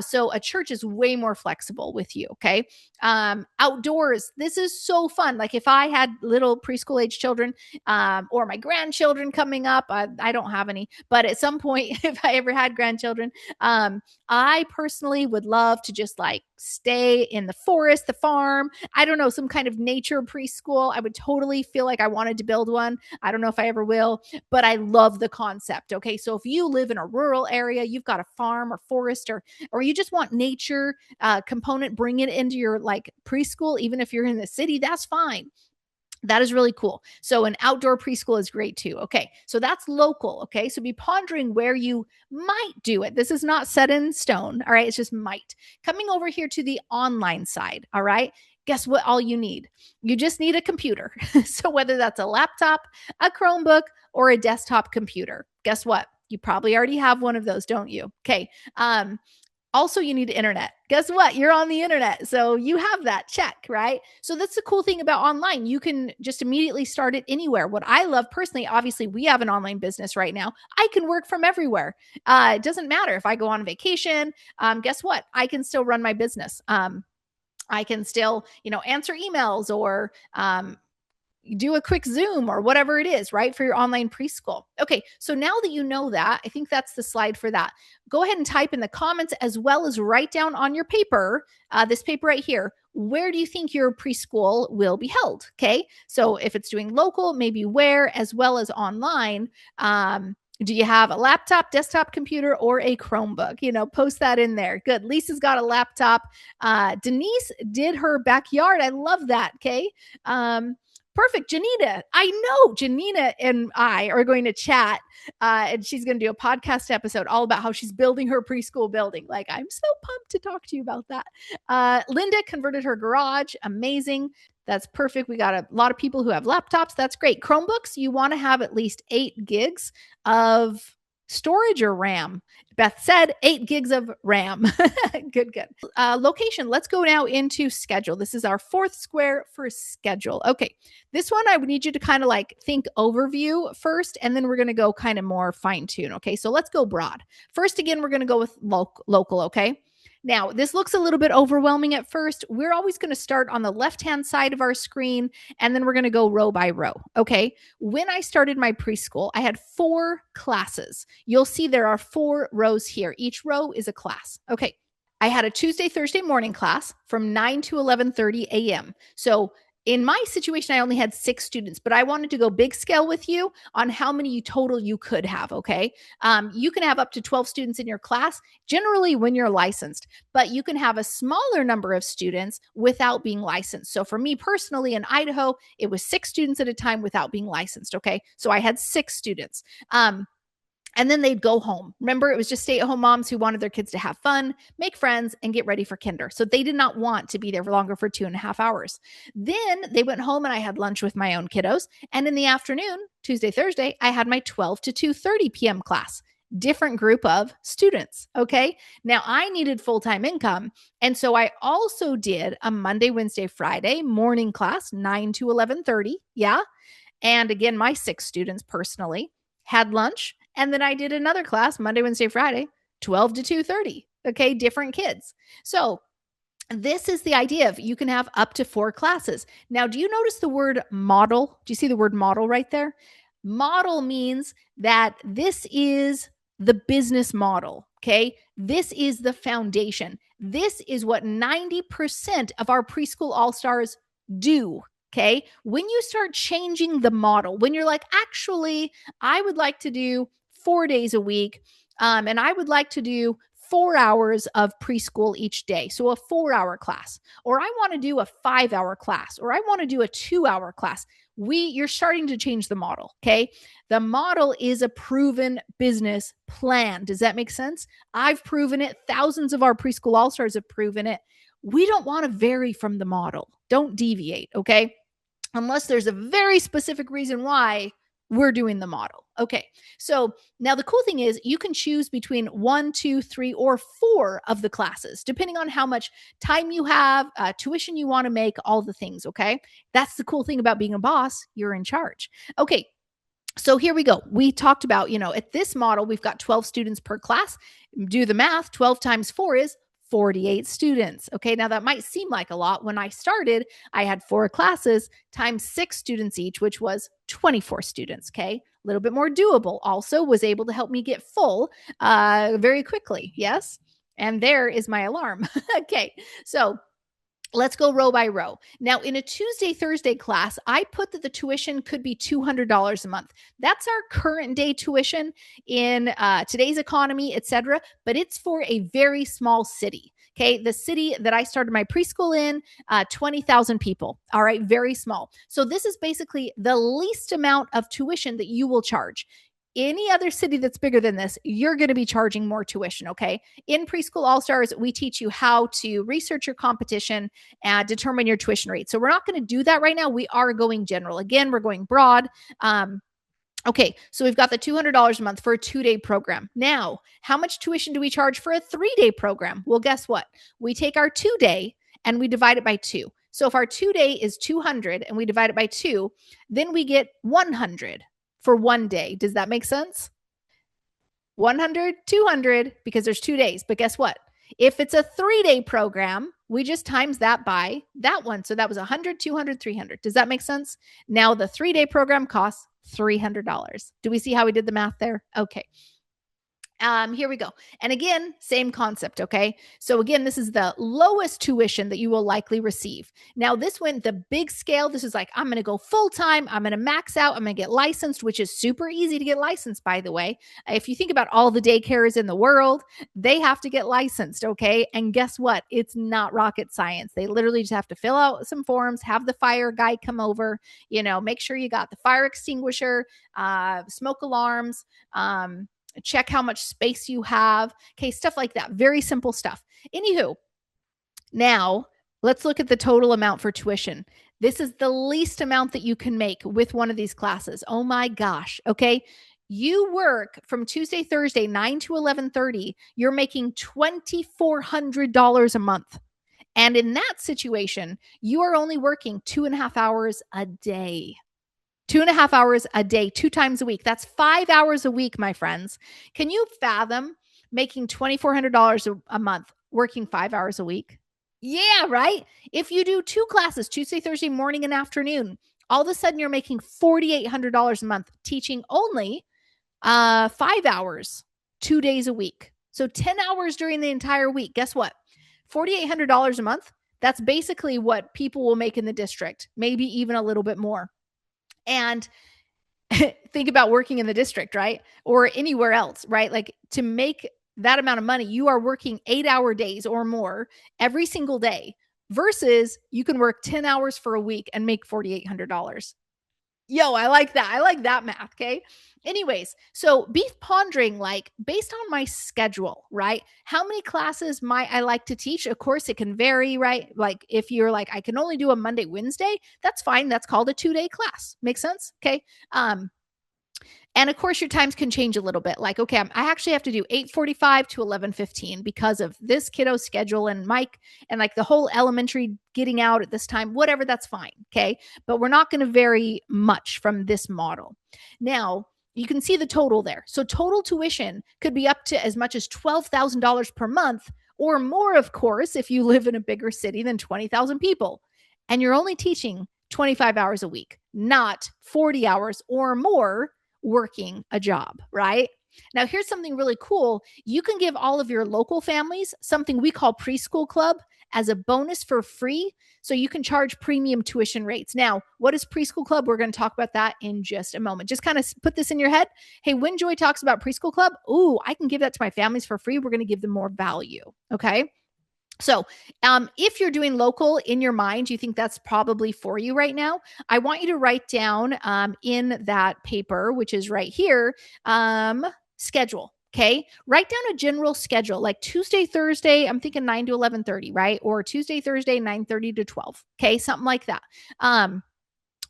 So a church is way more flexible with you. Okay. Outdoors, this is so fun. Like if I had little preschool age children, or my grandchildren coming up, I don't have any, but at some point, if I ever had grandchildren, I personally would love to just like stay in the forest, the farm. I don't know, some kind of nature preschool. I would totally feel like I wanted to build one. I don't know if I ever will, but I love the concept. Okay. So if you live in a rural area, you've got a farm or forest, or you just want nature component, bring it into your like preschool, even if you're in the city, that's fine. That is really cool. So an outdoor preschool is great too. Okay. So that's local. Okay. So be pondering where you might do it. This is not set in stone. All right. It's just might. Coming over here to the online side. All right. Guess what? All you need. You just need a computer. So whether that's a laptop, a Chromebook, or a desktop computer, guess what? You probably already have one of those, don't you? Okay. Also, you need internet. Guess what? You're on the internet. So you have that check, right? So that's the cool thing about online. You can just immediately start it anywhere. What I love personally, obviously, we have an online business right now. I can work from everywhere. It doesn't matter if I go on vacation. Guess what? I can still run my business. I can still, answer emails or do a quick Zoom or whatever it is, right? For your online preschool. Okay. So now that you know that, I think that's the slide for that. Go ahead and type in the comments as well as write down on your paper, this paper right here, where do you think your preschool will be held? Okay. So if it's doing local, maybe where, as well as online. Do you have a laptop, desktop computer, or a Chromebook? Post that in there. Good. Lisa's got a laptop. Denise did her backyard. I love that. Okay. Perfect. Janita, I know Janina and I are going to chat, and she's going to do a podcast episode all about how she's building her preschool building. Like, I'm so pumped to talk to you about that. Linda converted her garage. Amazing. That's perfect. We got a lot of people who have laptops. That's great. Chromebooks, you want to have at least 8 gigs of storage or RAM. Beth said 8 gigs of RAM. Good. Location. Let's go now into schedule. This is our 4th square for schedule. Okay. This one, I would need you to kind of like think overview first, and then we're going to go kind of more fine tune. Okay. So let's go broad. First, again, we're going to go with local. Okay. Now, this looks a little bit overwhelming at first. We're always going to start on the left-hand side of our screen, and then we're going to go row by row. Okay. When I started my preschool, I had 4 classes. You'll see there are 4 rows here. Each row is a class. Okay. I had a Tuesday, Thursday morning class from 9 to 11:30 a.m. So in my situation, I only had 6 students, but I wanted to go big scale with you on how many total you could have. Okay. You can have up to 12 students in your class, generally when you're licensed, but you can have a smaller number of students without being licensed. So for me personally in Idaho, it was 6 students at a time without being licensed. Okay. So I had 6 students. And then they'd go home. Remember, it was just stay-at-home moms who wanted their kids to have fun, make friends, and get ready for kinder. So they did not want to be there for longer for 2.5 hours. Then they went home and I had lunch with my own kiddos. And in the afternoon, Tuesday, Thursday, I had my 12 to 2:30 p.m. class. Different group of students. Okay. Now I needed full-time income. And so I also did a Monday, Wednesday, Friday morning class, 9 to 11:30. Yeah. And again, my 6 students personally had lunch. And then I did another class Monday, Wednesday, Friday, 12 to 2:30. Okay. Different kids. So this is the idea of you can have up to 4 classes. Now, do you notice the word model? Do you see the word model right there? Model means that this is the business model. Okay. This is the foundation. This is what 90% of our preschool all-stars do. Okay. When you start changing the model, when you're like, actually, I would like to do 4 days a week, and I would like to do 4 hours of preschool each day. So a 4-hour class, or I want to do a 5-hour class, or I want to do a 2-hour class. You're starting to change the model. Okay. The model is a proven business plan. Does that make sense? I've proven it. Thousands of our preschool all-stars have proven it. We don't want to vary from the model. Don't deviate. Okay. Unless there's a very specific reason why we're doing the model. Okay. So now the cool thing is you can choose between 1, 2, 3, or 4 of the classes, depending on how much time you have, tuition you want to make, all the things. Okay. That's the cool thing about being a boss. You're in charge. Okay. So here we go. We talked about, at this model, we've got 12 students per class. Do the math. 12 times 4 is 48 students. Okay. Now that might seem like a lot. When I started, I had 4 classes times 6 students each, which was 24 students. Okay. A little bit more doable. Also was able to help me get full very quickly. Yes. And there is my alarm. Okay. So let's go row by row. Now, in a Tuesday, Thursday class, I put that the tuition could be $200 a month. That's our current day tuition in today's economy, etc. But it's for a very small city. Okay, the city that I started my preschool in, 20,000 people. All right, very small. So this is basically the least amount of tuition that you will charge. Any other city that's bigger than this, you're going to be charging more tuition. Okay. In Preschool All Stars, we teach you how to research your competition and determine your tuition rate. So we're not going to do that right now. We are going general. Again, we're going broad. Okay, so we've got the $200 a month for a 2-day program. Now, how much tuition do we charge for a 3-day program? Well, guess what? We take our 2-day and we divide it by 2. So if our 2-day is 200 and we divide it by 2, then we get 100 for 1 day. Does that make sense? 100, 200, because there's 2 days. But guess what? If it's a 3-day program, we just times that by that one. So that was 100, 200, 300. Does that make sense? Now the 3-day program costs $300. Do we see how we did the math there? Okay. Here we go. And again, same concept. Okay. So again, this is the lowest tuition that you will likely receive. Now this went the big scale. This is like, I'm going to go full time. I'm going to max out. I'm going to get licensed, which is super easy to get licensed, by the way. If you think about all the daycares in the world, they have to get licensed. Okay. And guess what? It's not rocket science. They literally just have to fill out some forms, have the fire guy come over, make sure you got the fire extinguisher, smoke alarms, check how much space you have. Okay, stuff like that. Very simple stuff. Anywho, now let's look at the total amount for tuition. This is the least amount that you can make with one of these classes. Oh my gosh. Okay. You work from Tuesday, Thursday, 9 to 11:30. You're making $2,400 a month. And in that situation, you are only working 2.5 hours a day. 2.5 hours a day, 2 times a week. That's 5 hours a week, my friends. Can you fathom making $2,400 a month, working 5 hours a week? Yeah, right? If you do 2 classes, Tuesday, Thursday, morning and afternoon, all of a sudden you're making $4,800 a month teaching only 5 hours, 2 days a week. So 10 hours during the entire week. Guess what? $4,800 a month. That's basically what people will make in the district, maybe even a little bit more. And think about working in the district, right? Or anywhere else, right? Like to make that amount of money, you are working 8-hour days or more every single day versus you can work 10 hours for a week and make $4,800. Yo, I like that. I like that math. Okay. Anyways, so be pondering, like, based on my schedule, right? How many classes might I like to teach? Of course, it can vary, right? Like if you're like, I can only do a Monday, Wednesday, that's fine. That's called a 2-day class. Makes sense? Okay. And of course, your times can change a little bit. Like, okay, I actually have to do 8:45 to 11:15 because of this kiddo's schedule and Mike and like the whole elementary getting out at this time, whatever, that's fine. Okay. But we're not going to vary much from this model. Now, you can see the total there. So total tuition could be up to as much as $12,000 per month or more, of course, if you live in a bigger city than 20,000 people. And you're only teaching 25 hours a week, not 40 hours or more working a job, right? Now, here's something really cool. You can give all of your local families something we call Preschool Club as a bonus for free. So you can charge premium tuition rates. Now, what is Preschool Club? We're going to talk about that in just a moment. Just kind of put this in your head. Hey, when Joy talks about Preschool Club, ooh, I can give that to my families for free. We're going to give them more value. Okay. So if you're doing local in your mind, you think that's probably for you right now, I want you to write down in that paper, which is right here, schedule. Okay. Write down a general schedule, like Tuesday, Thursday, I'm thinking 9 to 11:30, right? Or Tuesday, Thursday, 9:30 to 12. Okay. Something like that.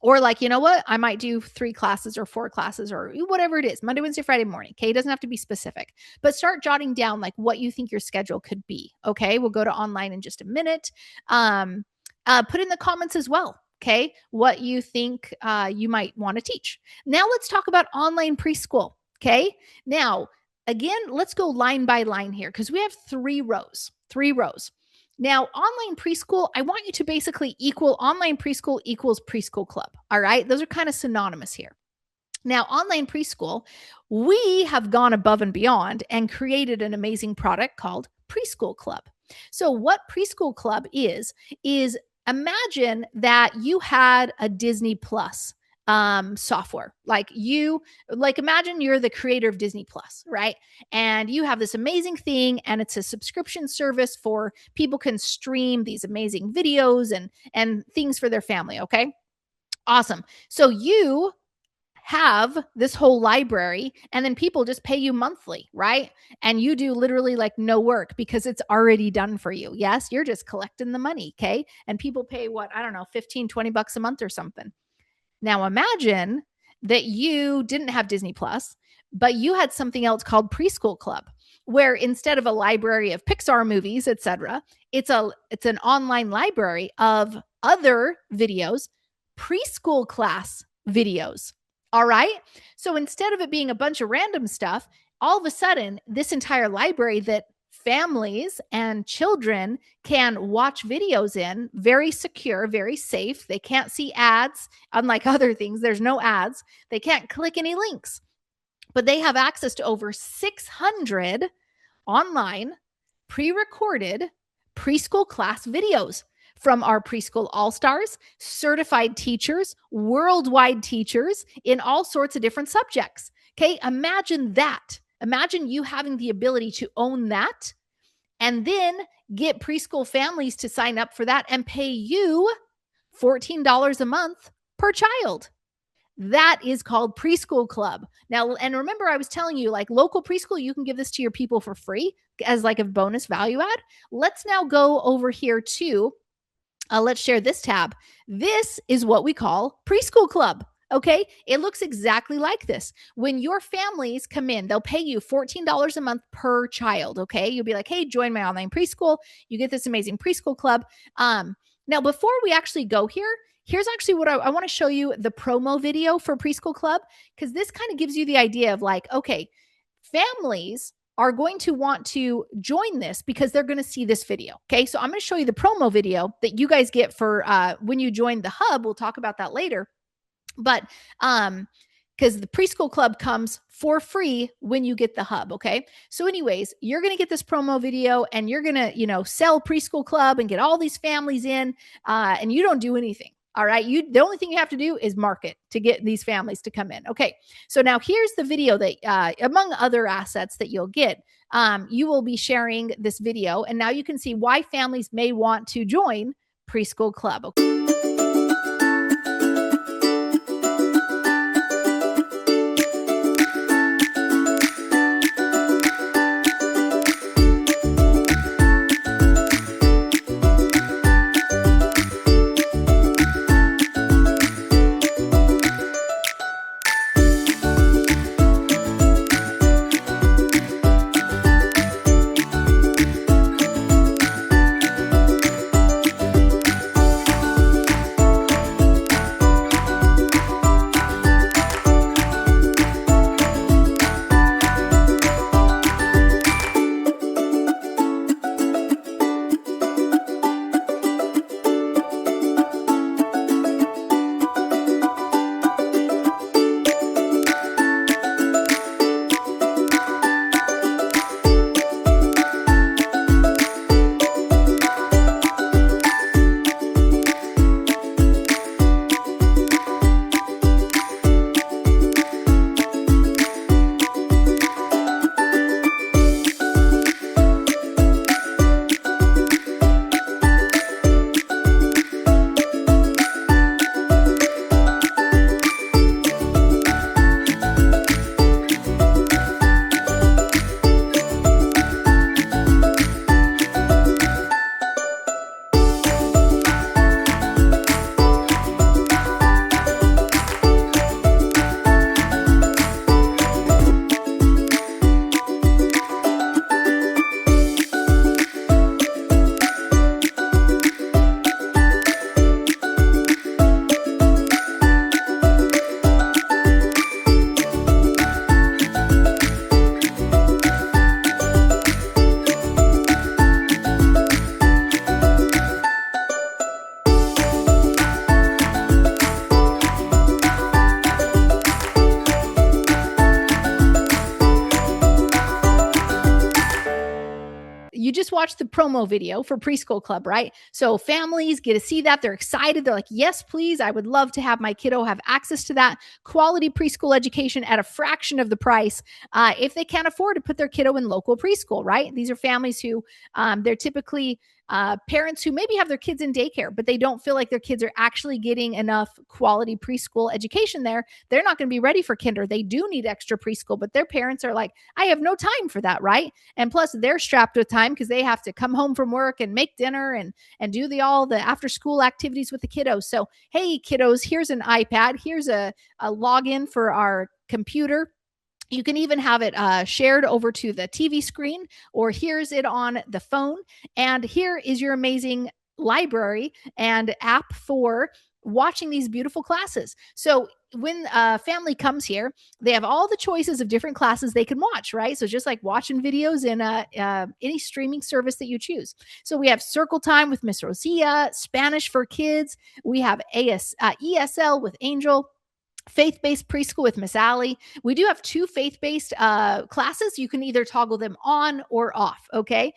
Or like, you know what? I might do 3 classes or 4 classes or whatever it is, Monday, Wednesday, Friday morning. Okay. It doesn't have to be specific, but start jotting down like what you think your schedule could be. Okay. We'll go to online in just a minute. Put in the comments as well. Okay. What you think you might want to teach. Now let's talk about online preschool. Okay. Now, again, let's go line by line here because we have 3 rows. Now, online preschool, I want you to basically equal online preschool equals preschool club. All right. Those are kind of synonymous here. Now, online preschool, we have gone above and beyond and created an amazing product called Preschool Club. So what Preschool Club is imagine that you had a Disney Plus software. Like imagine you're the creator of Disney Plus, right? And you have this amazing thing and it's a subscription service for people can stream these amazing videos and things for their family. Okay. Awesome. So you have this whole library and then people just pay you monthly, right? And you do literally like no work because it's already done for you. Yes. You're just collecting the money. Okay. And people pay what, I don't know, 15, 20 bucks a month or something. Now imagine that you didn't have Disney Plus, but you had something else called Preschool Club, where instead of a library of Pixar movies, etc., it's an online library of other videos, preschool class videos. All right. So instead of it being a bunch of random stuff, all of a sudden, this entire library that families and children can watch videos in, very secure, very safe. They can't see ads. Unlike other things, there's no ads. They can't click any links, but they have access to over 600 online pre-recorded preschool class videos from our preschool all-stars, certified teachers, worldwide teachers in all sorts of different subjects. Okay, imagine that. Imagine you having the ability to own that and then get preschool families to sign up for that and pay you $14 a month per child. That is called Preschool Club. Now, and remember I was telling you like local preschool, you can give this to your people for free as like a bonus value add. Let's now go over here to, let's share this tab. This is what we call Preschool Club. Okay. It looks exactly like this. When your families come in, they'll pay you $14 a month per child. Okay. You'll be like, hey, join my online preschool. You get this amazing preschool club. Now, before we actually go here, here's actually what I want to show you the promo video for Preschool Club, because this kind of gives you the idea of like, okay, families are going to want to join this because they're going to see this video. Okay. So I'm going to show you the promo video that you guys get for when you join the hub. We'll talk about that later. But because the Preschool Club comes for free when you get the hub. Okay. So anyways, you're going to get this promo video and you're going to, sell Preschool Club and get all these families in and you don't do anything. All right. The only thing you have to do is market to get these families to come in. Okay. So now here's the video that among other assets that you'll get, you will be sharing this video and now you can see why families may want to join Preschool Club. Okay. watch the promo video for Preschool Club, right? So families get to see that. They're excited. They're like, yes, please. I would love to have my kiddo have access to that quality preschool education at a fraction of the price if they can't afford to put their kiddo in local preschool, right? These are families who they're typically parents who maybe have their kids in daycare, but they don't feel like their kids are actually getting enough quality preschool education there. They're not going to be ready for kinder. They do need extra preschool, but their parents are like, I have no time for that, right? And plus they're strapped with time because they have to come home from work and make dinner and do all the after school activities with the kiddos. So, hey, kiddos, here's an iPad. Here's a login for our computer. You can even have it shared over to the TV screen, or here's it on the phone. And here is your amazing library and app for watching these beautiful classes. So when a family comes here, they have all the choices of different classes they can watch, right? So just like watching videos in any streaming service that you choose. So we have Circle Time with Miss Rosia, Spanish for Kids. We have ESL with Angel. Faith-based preschool with Miss Allie. We do have 2 faith-based classes. You can either toggle them on or off, okay?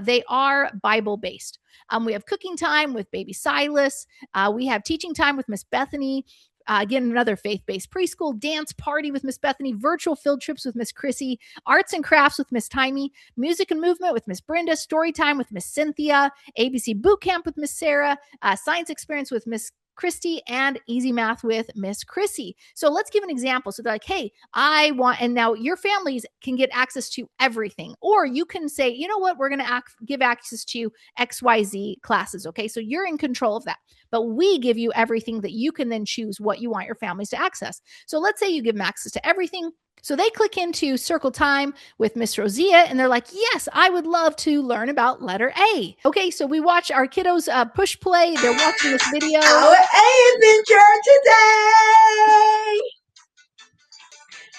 They are Bible-based. We have cooking time with baby Silas. We have teaching time with Miss Bethany. Again, another faith-based preschool, dance party with Miss Bethany, virtual field trips with Miss Chrissy, arts and crafts with Miss Timey, music and movement with Miss Brenda, story time with Miss Cynthia, ABC boot camp with Miss Sarah, science experience with Miss Christy, and easy math with Miss Chrissy. So let's give an example. So they're like, hey, I want, and now your families can get access to everything. Or you can say, you know what, we're going to give access to XYZ classes. Okay. So you're in control of that. But we give you everything that you can then choose what you want your families to access. So let's say you give them access to everything. So they click into Circle Time with Miss Rosia and they're like, yes, I would love to learn about letter A. Okay, so we watch our kiddos push play. They're watching this video. Our A is in church today.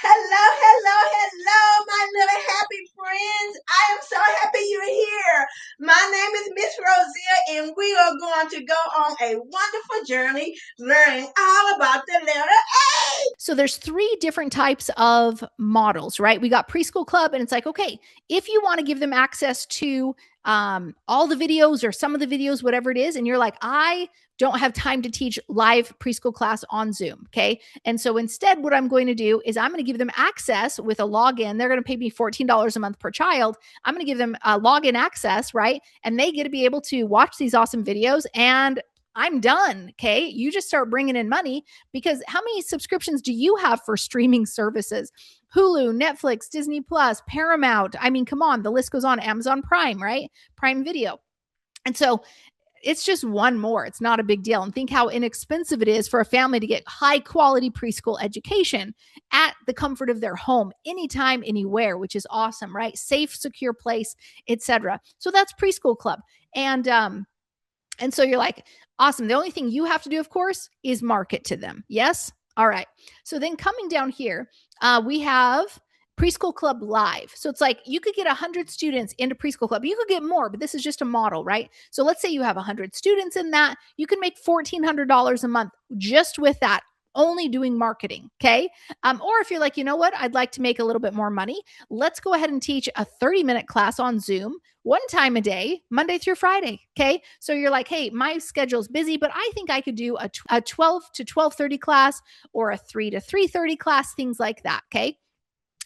Hello, my little happy friends. I am so happy you're here. My name is Miss Rosia, and we are going to go on a wonderful journey learning all about the letter A. So there's 3 different types of models, right? We got Preschool Club, and it's like, okay, if you want to give them access to all the videos or some of the videos, whatever it is, and you're like, I don't have time to teach live preschool class on Zoom. Okay. And so instead, what I'm going to do is I'm going to give them access with a login. They're going to pay me $14 a month per child. I'm going to give them a login access, right? And they get to be able to watch these awesome videos, and I'm done. Okay. You just start bringing in money, because how many subscriptions do you have for streaming services? Hulu, Netflix, Disney Plus, Paramount. I mean, come on, the list goes on. Amazon Prime, right? Prime Video. And so it's just one more. It's not a big deal. And think how inexpensive it is for a family to get high quality preschool education at the comfort of their home, anytime, anywhere, which is awesome, right? Safe, secure place, etc. So that's Preschool Club. And so you're like, awesome. The only thing you have to do, of course, is market to them. Yes? All right. So then coming down here, we have Preschool Club Live. So it's like you could get 100 students into Preschool Club. You could get more, but this is just a model, right? So let's say you have 100 students in that. You can make $1,400 a month just with that, only doing marketing. Okay. Or if you're like, you know what, I'd like to make a little bit more money. Let's go ahead and teach a 30-minute class on Zoom 1 time a day, Monday through Friday. Okay. So you're like, hey, my schedule's busy, but I think I could do a 12 to 12:30 class or a 3 to 3:30 class, things like that. Okay.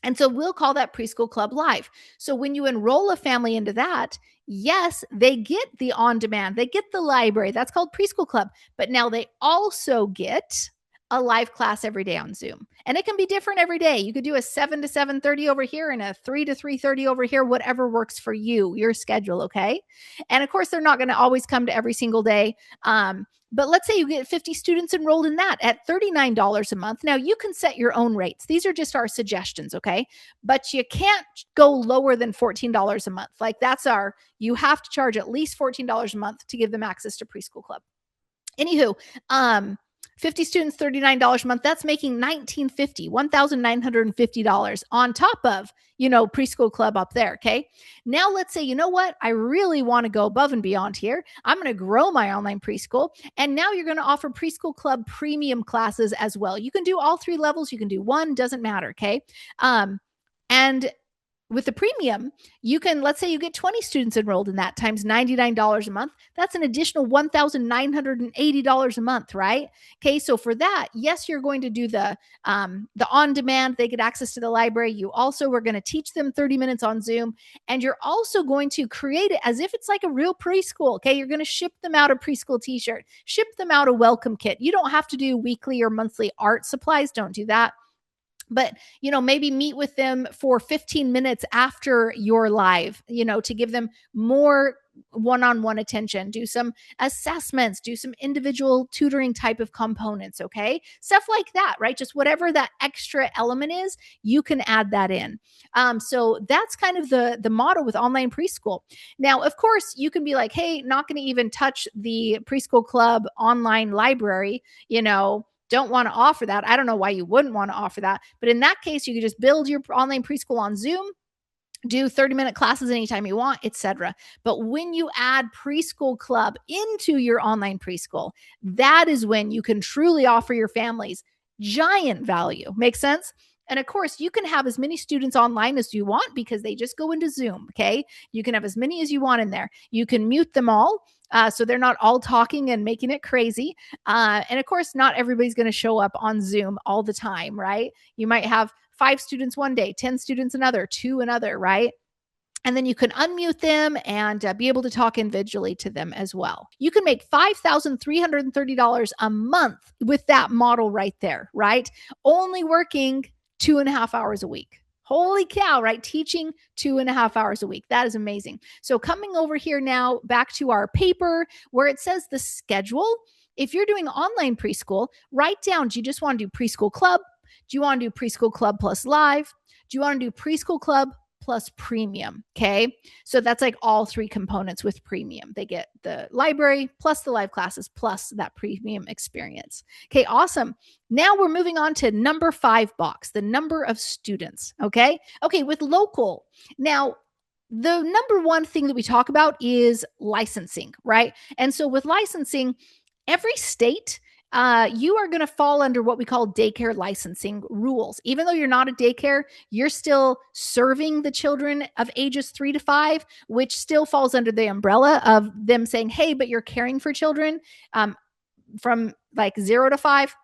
And so we'll call that Preschool Club Live. So when you enroll a family into that, yes, they get the on-demand, they get the library. That's called Preschool Club. But now they also get a live class every day on Zoom. And it can be different every day. You could do a 7 to 7:30 over here and a 3 to 3:30 over here, whatever works for you, your schedule, okay? And of course, they're not going to always come to every single day. But let's say you get 50 students enrolled in that at $39 a month. Now you can set your own rates. These are just our suggestions, okay? But you can't go lower than $14 a month. Like you have to charge at least $14 a month to give them access to Preschool Club. Anywho, 50 students, $39 a month. That's making $1,950 on top of, Preschool Club up there. Okay. Now let's say, you know what? I really want to go above and beyond here. I'm going to grow my online preschool. And now you're going to offer Preschool Club premium classes as well. You can do all 3 levels. You can do 1, doesn't matter. Okay. And With the premium, you can, let's say you get 20 students enrolled in that times $99 a month. That's an additional $1,980 a month, right? Okay, so for that, yes, you're going to do the on demand. They get access to the library. You also are going to teach them 30 minutes on Zoom, and you're also going to create it as if it's like a real preschool. Okay, you're going to ship them out a preschool T-shirt, ship them out a welcome kit. You don't have to do weekly or monthly art supplies. Don't do that, but maybe meet with them for 15 minutes after your live, to give them more one-on-one attention, do some assessments, do some individual tutoring type of components. Okay, stuff like that, right? Just whatever that extra element is, you can add that in. So that's kind of the model with online preschool. Now, of course, you can be like, hey, not going to even touch the preschool club online library, don't want to offer that. I don't know why you wouldn't want to offer that. But in that case, you could just build your online preschool on Zoom, do 30-minute classes anytime you want, etc. But when you add preschool club into your online preschool, that is when you can truly offer your families giant value. Make sense? And of course, you can have as many students online as you want because they just go into Zoom. Okay. You can have as many as you want in there. You can mute them all. So they're not all talking and making it crazy. And of course, not everybody's going to show up on Zoom all the time, right? You might have 5 students one day, 10 students another, 2 another, right? And then you can unmute them and be able to talk individually to them as well. You can make $5,330 a month with that model right there, right? Only working 2.5 hours a week. Holy cow, right? Teaching 2.5 hours a week. That is amazing. So coming over here now, back to our paper where it says the schedule. If you're doing online preschool, write down, do you just want to do preschool club? Do you want to do preschool club plus live? Do you want to do preschool club plus premium? Okay. So that's like all 3 components with premium. They get the library plus the live classes plus that premium experience. Okay. Awesome. Now we're moving on to number 5 box, the number of students. Okay. Okay. With local. Now, the number one thing that we talk about is licensing, right? And so with licensing, every state, you are going to fall under what we call daycare licensing rules. Even though you're not a daycare, you're still serving the children of ages 3 to 5, which still falls under the umbrella of them saying, hey, but you're caring for children from like 0 to 5.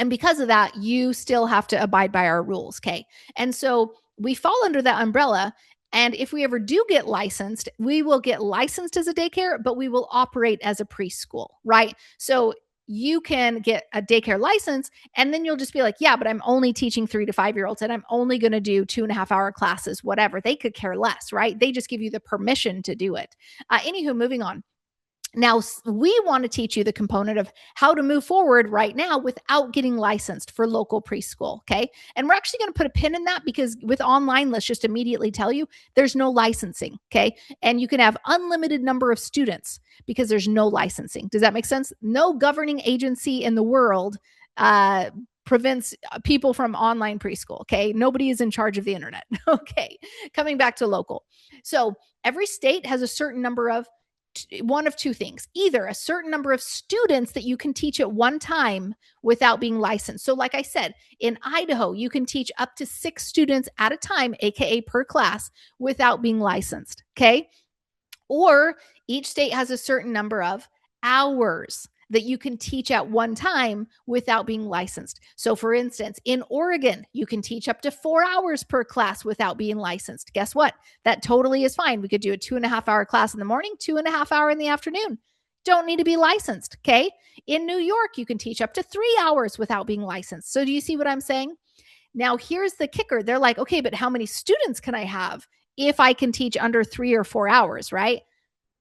And because of that, you still have to abide by our rules. Okay. And so we fall under that umbrella. And if we ever do get licensed, we will get licensed as a daycare, but we will operate as a preschool, right? So you can get a daycare license and then you'll just be like, yeah, but I'm only teaching 3 to 5-year-olds and I'm only going to do 2.5 hour classes, whatever. They could care less, right? They just give you the permission to do it. Anywho, moving on. Now, we want to teach you the component of how to move forward right now without getting licensed for local preschool. Okay. And we're actually going to put a pin in that because with online, let's just immediately tell you there's no licensing. Okay. And you can have unlimited number of students because there's no licensing. Does that make sense? No governing agency in the world prevents people from online preschool. Okay. Nobody is in charge of the internet. Okay. Coming back to local. So every state has a certain number of one of 2 things, either a certain number of students that you can teach at one time without being licensed. So like I said, in Idaho, you can teach up to 6 students at a time, AKA per class, without being licensed. Okay. Or each state has a certain number of hours that you can teach at one time without being licensed. So for instance, in Oregon, you can teach up to 4 hours per class without being licensed. Guess what? That totally is fine. We could do a 2.5 hour class in the morning, 2.5 hour in the afternoon. Don't need to be licensed. Okay. In New York, you can teach up to 3 hours without being licensed. So do you see what I'm saying? Now, here's the kicker. They're like, okay, but how many students can I have if I can teach under 3 or 4 hours, right?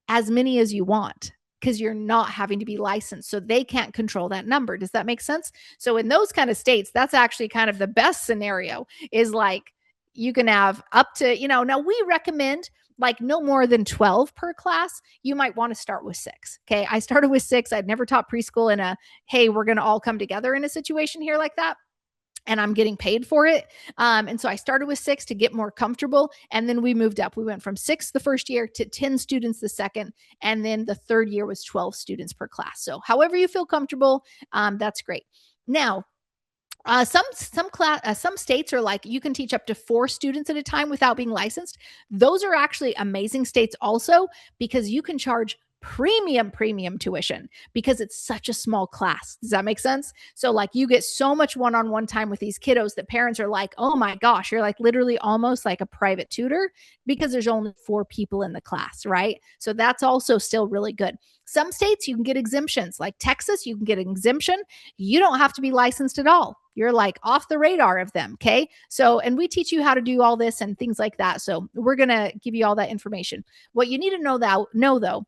As many as you want, because you're not having to be licensed. So they can't control that number. Does that make sense? So in those kind of states, that's actually kind of the best scenario is like you can have up to, now we recommend like no more than 12 per class. You might want to start with 6. Okay. I started with 6. I'd never taught preschool in a, hey, we're going to all come together in a situation here like that. And I'm getting paid for it. And so I started with 6 to get more comfortable. And then we moved up. We went from 6 the first year to 10 students the second. And then the third year was 12 students per class. So however you feel comfortable, that's great. Now, Some states are like you can teach up to 4 students at a time without being licensed. Those are actually amazing states also, because you can charge premium tuition because it's such a small class. Does that make sense? So like you get so much one-on-one time with these kiddos that parents are like, oh my gosh, you're like literally almost like a private tutor because there's only 4 people in the class, right? So that's also still really good. Some states you can get exemptions, like Texas, you can get an exemption. You don't have to be licensed at all. You're like off the radar of them. Okay. So, and we teach you how to do all this and things like that. So we're going to give you all that information. What you need to know though,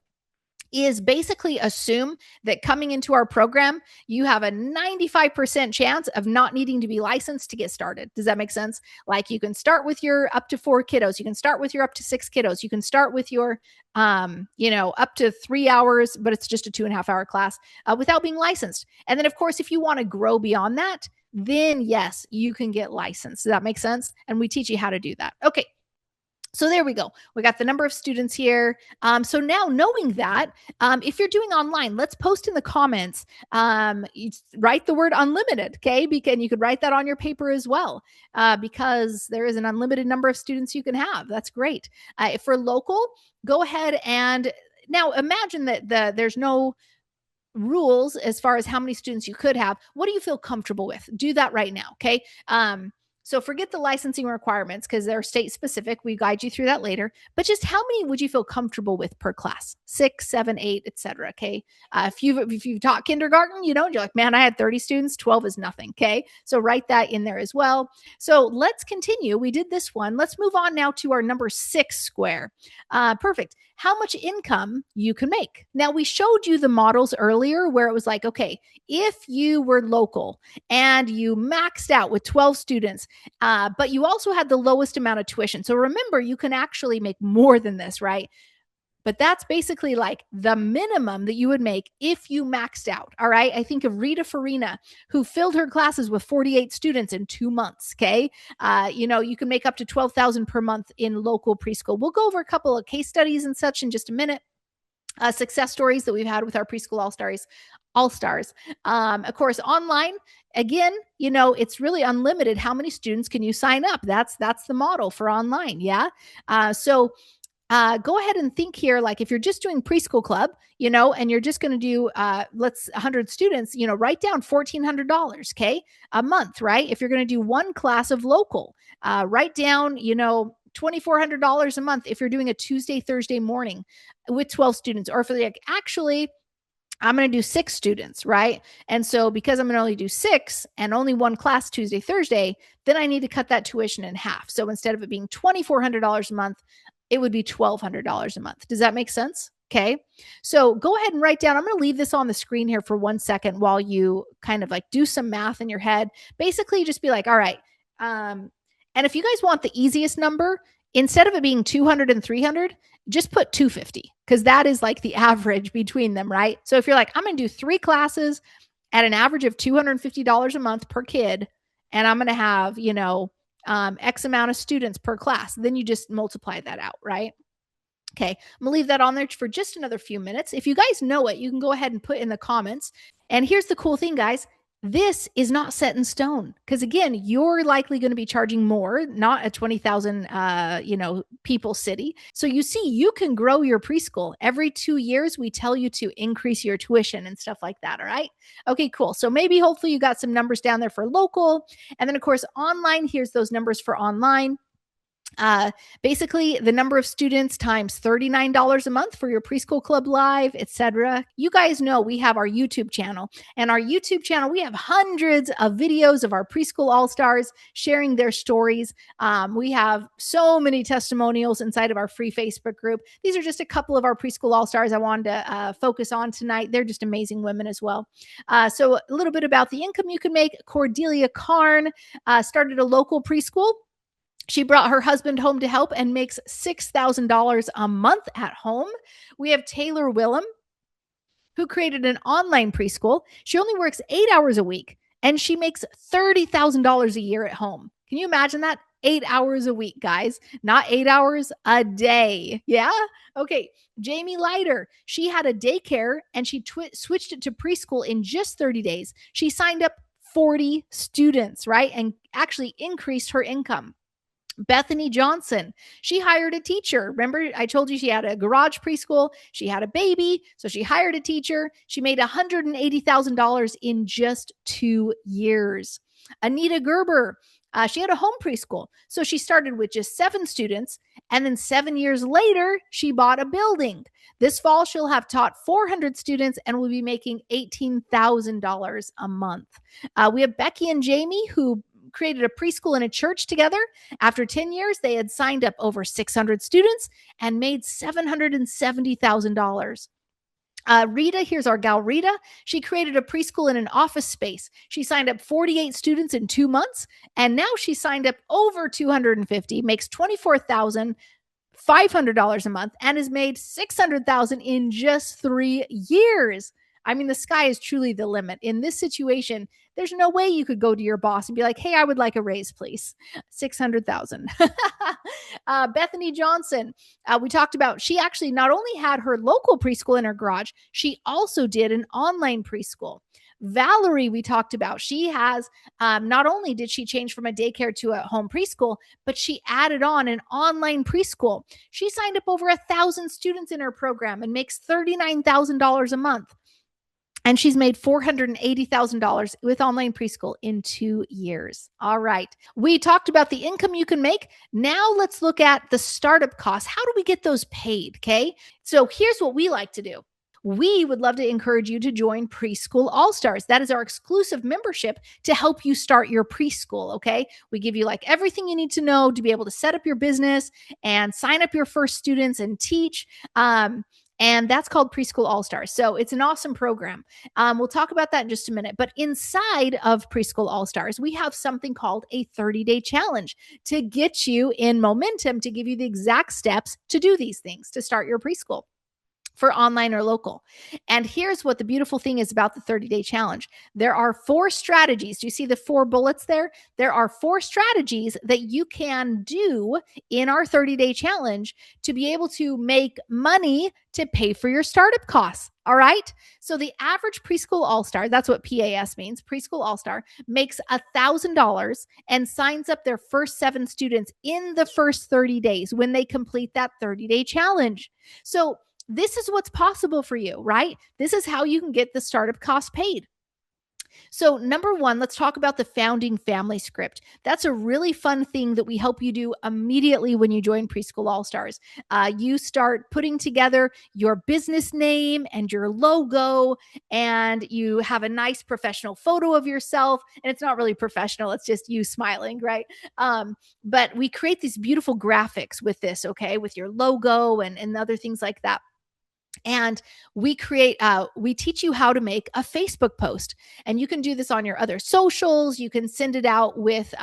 is basically assume that coming into our program, you have a 95% chance of not needing to be licensed to get started. Does that make sense? Like you can start with your up to 4 kiddos. You can start with your up to 6 kiddos. You can start with your, up to 3 hours, but it's just a 2.5 hour class without being licensed. And then of course, if you want to grow beyond that, then yes, you can get licensed. Does that make sense? And we teach you how to do that. Okay. So there we go. We got the number of students here. So now knowing that, if you're doing online, let's post in the comments, write the word unlimited, okay? And you could write that on your paper as well, because there is an unlimited number of students you can have. That's great. If for local, go ahead and now imagine that there's no rules as far as how many students you could have. What do you feel comfortable with? Do that right now, okay? So forget the licensing requirements because they're state specific. We guide you through that later. But just how many would you feel comfortable with per class? 6, 7, 8, etc. Okay. If you've taught kindergarten, you're like, man, I had 30 students. 12 is nothing. Okay. So write that in there as well. So let's continue. We did this one. Let's move on now to our number 6 square. Perfect. How much income you can make. Now we showed you the models earlier where it was like, okay, if you were local and you maxed out with 12 students, but you also had the lowest amount of tuition. So remember, you can actually make more than this, right? But that's basically like the minimum that you would make if you maxed out. All right. I think of Rita Farina, who filled her classes with 48 students in 2 months. Okay. You can make up to 12,000 per month in local preschool. We'll go over a couple of case studies and such in just a minute. Success stories that we've had with our preschool all-stars. Of course, online, again, it's really unlimited. How many students can you sign up? That's the model for online. Yeah. So go ahead and think here, like if you're just doing preschool club, and you're just going to do, 100 students, write down $1,400, okay, a month, right? If you're going to do one class of local, write down, $2,400 a month if you're doing a Tuesday, Thursday morning with 12 students, or if they're like, actually, I'm going to do 6 students, right? And so because I'm going to only do 6 and only one class Tuesday, Thursday, then I need to cut that tuition in half. So instead of it being $2,400 a month, it would be $1,200 a month. Does that make sense? Okay. So go ahead and write down. I'm going to leave this on the screen here for 1 second while you kind of like do some math in your head. Basically, just be like, all right. And if you guys want the easiest number, instead of it being 200 and 300, just put 250 because that is like the average between them, right? So if you're like, I'm going to do 3 classes at an average of $250 a month per kid, and I'm going to have, X amount of students per class, then you just multiply that out, right? Okay, I'm gonna leave that on there for just another few minutes. If you guys know it, you can go ahead and put in the comments. And here's the cool thing, guys. This is not set in stone because again, you're likely going to be charging more, not a 20,000, people city. So you see, you can grow your preschool every 2 years. We tell you to increase your tuition and stuff like that. All right. Okay, cool. So maybe hopefully you got some numbers down there for local. And then of course, online, here's those numbers for online. Basically the number of students times $39 a month for your preschool club live, etc. You guys know we have our YouTube channel, and our YouTube channel, we have hundreds of videos of our preschool all-stars sharing their stories. We have so many testimonials inside of our free Facebook group. These are just a couple of our preschool all-stars I wanted to focus on tonight. They're just amazing women as well. So a little bit about the income you can make. Cordelia Karn started a local preschool. She brought her husband home to help and makes $6,000 a month at home. We have Taylor Willem, who created an online preschool. She only works 8 hours a week, and she makes $30,000 a year at home. Can you imagine that? 8 hours a week, guys, not 8 hours a day. Yeah. Okay. Jamie Leiter, she had a daycare and she switched it to preschool in just 30 days. She signed up 40 students, right? And actually increased her income. Bethany Johnson, she hired a teacher. Remember, I told you she had a garage preschool. She had a baby, so she hired a teacher. She made $180,000 in just 2 years. Anita Gerber, she had a home preschool. So she started with just 7 students, and then 7 years later, she bought a building. This fall, she'll have taught 400 students and will be making $18,000 a month. We have Becky and Jamie, who created a preschool and a church together. After 10 years, they had signed up over 600 students and made $770,000. Rita, here's our gal Rita. She created a preschool in an office space. She signed up 48 students in 2 months, and now she signed up over 250, makes $24,500 a month, and has made $600,000 in just 3 years. I mean, the sky is truly the limit. In this situation, there's no way you could go to your boss and be like, hey, I would like a raise, please. 600,000. Bethany Johnson, we talked about, she actually not only had her local preschool in her garage, she also did an online preschool. Valerie, we talked about, she has, not only did she change from a daycare to a home preschool, but she added on an online preschool. She signed up over 1,000 students in her program and makes $39,000 a month. And she's made $480,000 with online preschool in 2 years. All right. We talked about the income you can make. Now let's look at the startup costs. How do we get those paid? Okay. So here's what we like to do. We would love to encourage you to join Preschool All-Stars. That is our exclusive membership to help you start your preschool, okay? We give you like everything you need to know to be able to set up your business and sign up your first students and teach. And that's called Preschool All-Stars. So it's an awesome program. We'll talk about that in just a minute. But inside of Preschool All-Stars, we have something called a 30-day challenge to get you in momentum, to give you the exact steps to do these things, to start your preschool for online or local. And here's what the beautiful thing is about the 30-day challenge. There are 4 strategies. Do you see the 4 bullets there? There are 4 strategies that you can do in our 30-day challenge to be able to make money to pay for your startup costs. All right. So the average preschool all-star, that's what PAS means, preschool all-star, makes $1,000 and signs up their first 7 students in the first 30 days when they complete that 30-day challenge. So this is what's possible for you, right? This is how you can get the startup costs paid. So number 1, let's talk about the founding family script. That's a really fun thing that we help you do immediately when you join Preschool All-Stars. You start putting together your business name and your logo, and you have a nice professional photo of yourself. And it's not really professional. It's just you smiling, right? But we create these beautiful graphics with this, okay, with your logo and other things like that. And we teach you how to make a Facebook post, and you can do this on your other socials. You can send it out with,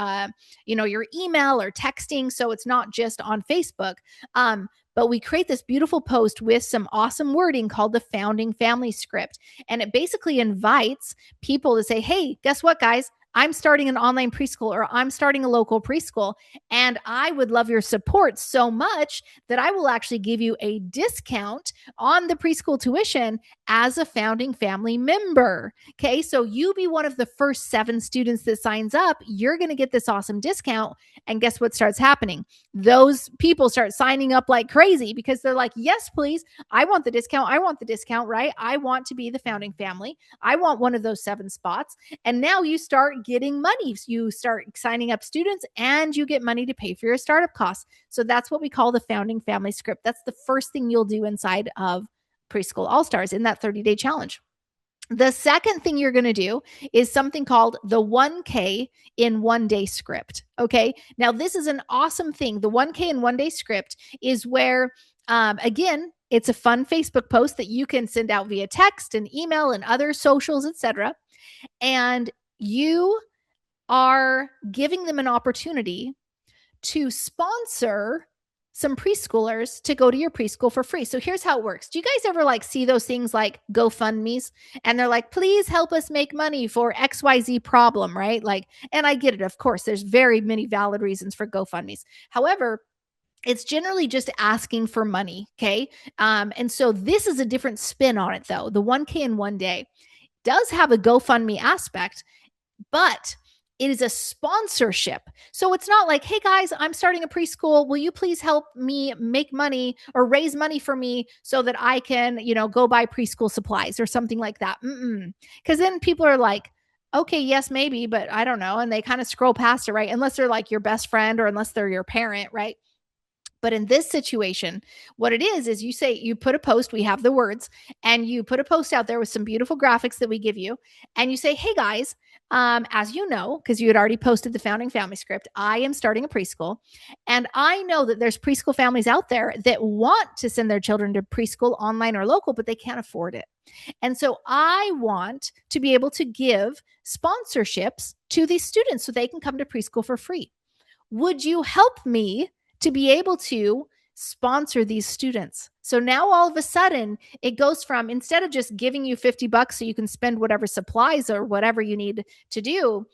your email or texting. So it's not just on Facebook. But we create this beautiful post with some awesome wording called the founding family script. And it basically invites people to say, hey, guess what, guys? I'm starting an online preschool, or I'm starting a local preschool, and I would love your support so much that I will actually give you a discount on the preschool tuition as a founding family member. Okay, so you be one of the first 7 students that signs up. You're going to get this awesome discount. And guess what starts happening? Those people start signing up like crazy because they're like, yes, please. I want the discount. I want the discount, right? I want to be the founding family. I want one of those 7 spots. And now you start getting money. You start signing up students and you get money to pay for your startup costs. So that's what we call the founding family script. That's the first thing you'll do inside of Preschool All-Stars in that 30-day challenge. The second thing you're going to do is something called the 1K in 1 day script. Okay. Now, this is an awesome thing. The 1K in 1 day script is where, again, it's a fun Facebook post that you can send out via text and email and other socials, etc. And you are giving them an opportunity to sponsor some preschoolers to go to your preschool for free. So here's how it works. Do you guys ever see those things like GoFundMe's, and they're like, please help us make money for XYZ problem, right? And I get it. Of course, there's very many valid reasons for GoFundMe's. However, it's generally just asking for money. Okay. And so this is a different spin on it though. The 1K in 1 day does have a GoFundMe aspect. but it is a sponsorship. So it's not like, hey guys, I'm starting a preschool. Will you please help me make money or raise money for me so that I can, go buy preschool supplies or something like that? Because then people are like, okay, yes, maybe, but I don't know. And they kind of scroll past it, right? Unless they're like your best friend or unless they're your parent, right? But in this situation, what it is you put a post, we have the words, and you put a post out there with some beautiful graphics that we give you. And you say, hey guys, as you know, because you had already posted the founding family script, I am starting a preschool. And I know that there's preschool families out there that want to send their children to preschool online or local, but they can't afford it. And so I want to be able to give sponsorships to these students so they can come to preschool for free. Would you help me to be able to sponsor these students? So now all of a sudden it goes from, instead of just giving you $50 so you can spend whatever supplies or whatever you need to do,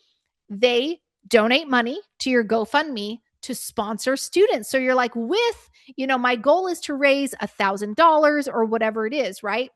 they donate money to your GoFundMe to sponsor students. So you're like, my goal is to raise $1,000 or whatever it is, right?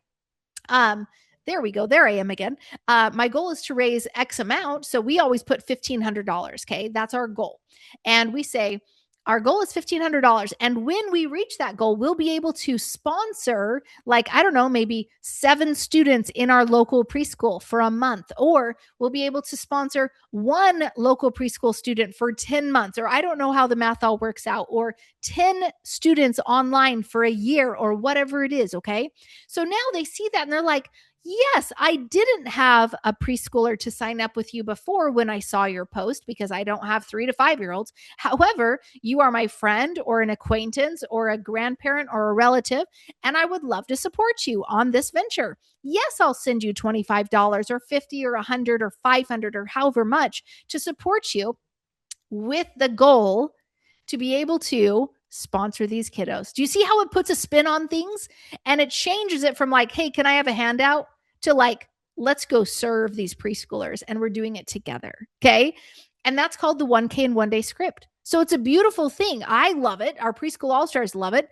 There we go. There I am again. My goal is to raise X amount. So we always put $1,500. Okay. That's our goal. And we say, our goal is $1,500. And when we reach that goal, we'll be able to sponsor, like, I don't know, maybe 7 students in our local preschool for a month, or we'll be able to sponsor 1 local preschool student for 10 months, or I don't know how the math all works out, or 10 students online for a year, or whatever it is. Okay. So now they see that and they're like, yes, I didn't have a preschooler to sign up with you before when I saw your post because I don't have 3 to 5-year-olds. However, you are my friend or an acquaintance or a grandparent or a relative, and I would love to support you on this venture. Yes, I'll send you $25 or $50 or $100 or $500 or however much to support you, with the goal to be able to sponsor these kiddos. Do you see how it puts a spin on things? And it changes it from like, hey, can I have a handout, to like, let's go serve these preschoolers and we're doing it together. Okay. And that's called the 1K in 1 day script. So it's a beautiful thing. I love it. Our preschool all-stars love it.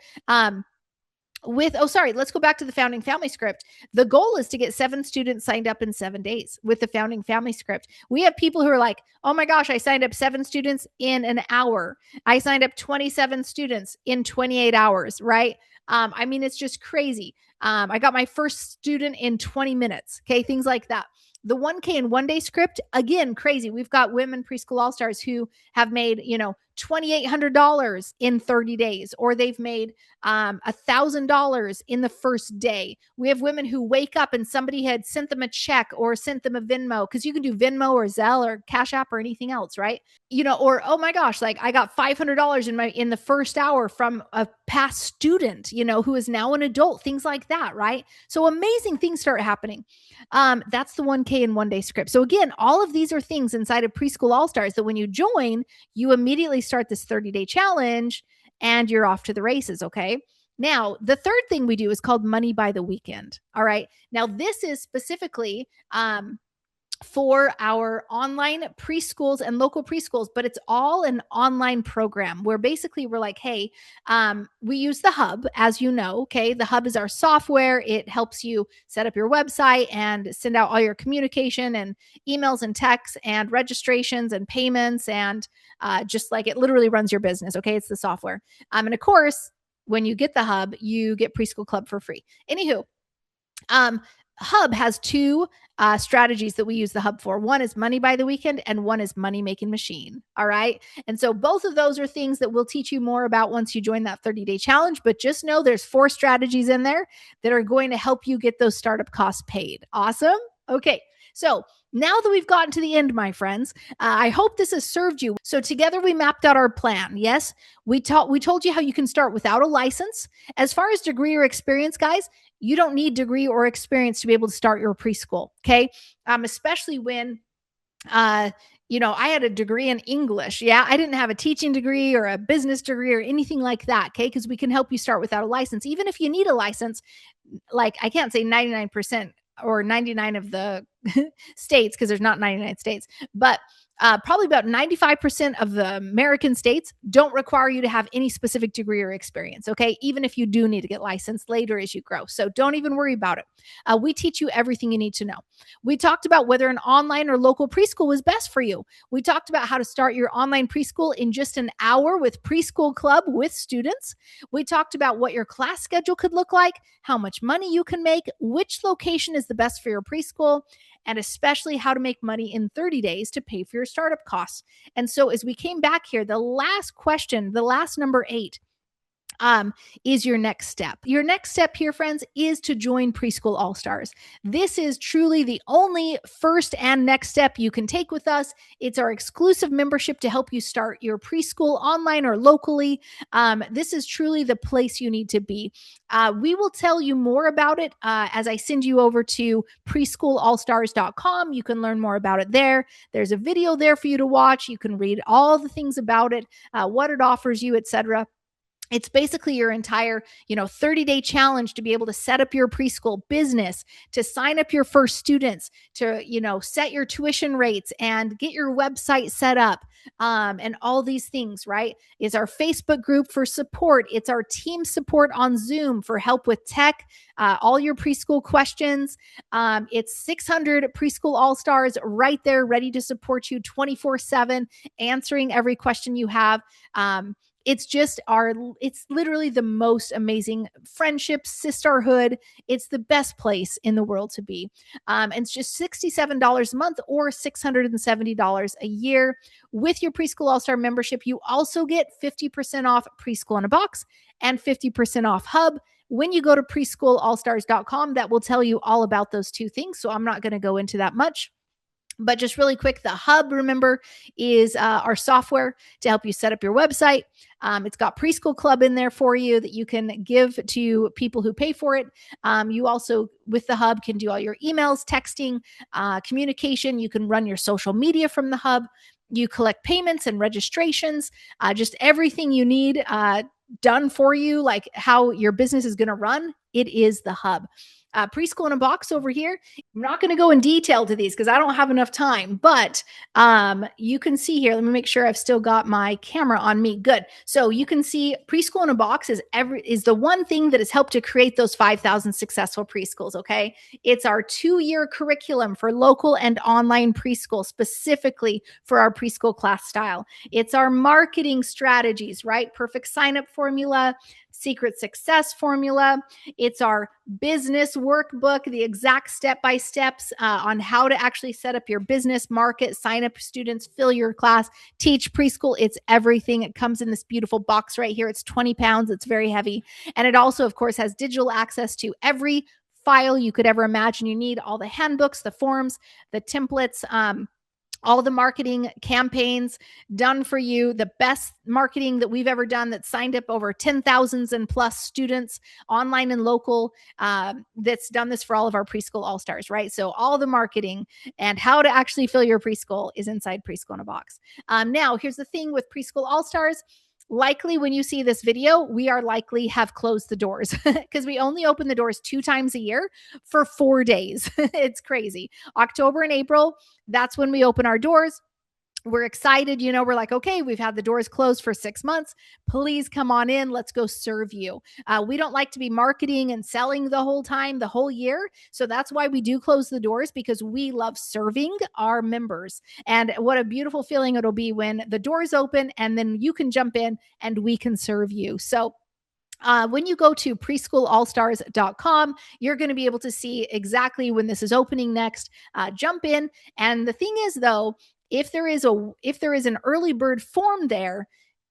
Let's go back to the founding family script. The goal is to get 7 students signed up in 7 days with the founding family script. We have people who are like, oh my gosh, I signed up 7 students in an hour. I signed up 27 students in 28 hours, right? It's just crazy. I got my first student in 20 minutes. Okay. Things like that. The 1K in 1 day script, again, crazy. We've got women preschool all-stars who have made, $2,800 in 30 days, or they've made $1,000 in the first day. We have women who wake up and somebody had sent them a check or sent them a Venmo, because you can do Venmo or Zelle or Cash App or anything else, right? Or, oh my gosh, like I got $500 in the first hour from a past student, who is now an adult, things like that, right? So amazing things start happening. That's the 1K in 1 day script. So again, all of these are things inside of Preschool All-Stars that when you join, you immediately start this 30-day challenge and you're off to the races. Okay. Now, the third thing we do is called Money by the Weekend. All right. Now, this is specifically for our online preschools and local preschools, but it's all an online program where basically we're like, hey, we use the Hub, as you know. Okay. The Hub is our software. It helps you set up your website and send out all your communication and emails and texts and registrations and payments. And just like it literally runs your business. Okay. It's the software. And of course, when you get the Hub, you get Preschool Club for free. Anywho, Hub has 2 strategies that we use the Hub for. One is Money by the Weekend and one is Money Making Machine. All right. And so both of those are things that we'll teach you more about once you join that 30-day challenge. But just know there's 4 strategies in there that are going to help you get those startup costs paid. Awesome. Okay. So now that we've gotten to the end, my friends, I hope this has served you. So together we mapped out our plan. Yes, we told you how you can start without a license. As far as degree or experience, guys, you don't need degree or experience to be able to start your preschool. Okay, especially when I had a degree in English. Yeah, I didn't have a teaching degree or a business degree or anything like that. Okay, because we can help you start without a license. Even if you need a license, like I can't say 99% or 99 of the states, because there's not 99 states, but Probably about 95% of the American states don't require you to have any specific degree or experience, okay? Even if you do need to get licensed later as you grow. So don't even worry about it. We teach you everything you need to know. We talked about whether an online or local preschool was best for you. We talked about how to start your online preschool in just an hour with Preschool Club with students. We talked about what your class schedule could look like, how much money you can make, which location is the best for your preschool, and especially how to make money in 30 days to pay for your startup costs. And so as we came back here, the last question, the last number 8, is your next step. Your next step here, friends, is to join Preschool All Stars. This is truly the only first and next step you can take with us. It's our exclusive membership to help you start your preschool online or locally. This is truly the place you need to be. We will tell you more about it as I send you over to preschoolallstars.com. You can learn more about it there. There's a video there for you to watch. You can read all the things about it, what it offers you, etc. It's basically your entire 30-day challenge to be able to set up your preschool business, to sign up your first students, to set your tuition rates and get your website set up, and all these things, right? Is our Facebook group for support. It's our team support on Zoom for help with tech, all your preschool questions. It's 600 preschool all-stars right there ready to support you 24/7, answering every question you have. It's literally the most amazing friendship, sisterhood. It's the best place in the world to be. And it's just $67 a month or $670 a year. With your Preschool All-Star membership, you also get 50% off Preschool in a Box and 50% off Hub. When you go to preschoolallstars.com, that will tell you all about those two things. So I'm not going to go into that much. But just really quick, the Hub, remember, is our software to help you set up your website. It's got Preschool Club in there for you that you can give to people who pay for it. You also, with the Hub, can do all your emails, texting, communication. You can run your social media from the Hub. You collect payments and registrations, just everything you need done for you, like how your business is going to run. It is the Hub. Preschool in a Box over here. I'm not going to go in detail to these because I don't have enough time, but you can see here. Let me make sure I've still got my camera on me. Good. So you can see Preschool in a Box is the one thing that has helped to create those 5,000 successful preschools. Okay. It's our 2-year curriculum for local and online preschool, specifically for our preschool class style. It's our marketing strategies, right? Perfect sign-up formula, secret success formula. It's our business workbook, the exact step-by-steps on how to actually set up your business, market, sign up students, fill your class, teach preschool. It's everything. It comes in this beautiful box right here. It's 20 pounds. It's very heavy. And it also, of course, has digital access to every file you could ever imagine you need, all the handbooks, the forms, the templates, all the marketing campaigns done for you, the best marketing that we've ever done that signed up over 10,000 and plus students online and local, that's done this for all of our Preschool All-Stars, right? So all the marketing and how to actually fill your preschool is inside Preschool in a Box. Now, here's the thing with Preschool All-Stars. Likely when you see this video, we are likely have closed the doors because we only open the doors 2 times a year for 4 days. It's crazy. October and April, that's when we open our doors. We're excited. We're like, okay, we've had the doors closed for 6 months. Please come on in. Let's go serve you. We don't like to be marketing and selling the whole time, the whole year. So that's why we do close the doors, because we love serving our members. And what a beautiful feeling it'll be when the doors open and then you can jump in and we can serve you. So when you go to preschoolallstars.com, you're going to be able to see exactly when this is opening next. Jump in. And the thing is, though, if there is an early bird form there,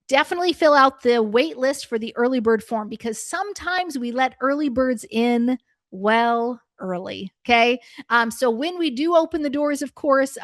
definitely fill out the wait list for the early bird form, because sometimes we let early birds in early. Okay. So when we do open the doors, of course,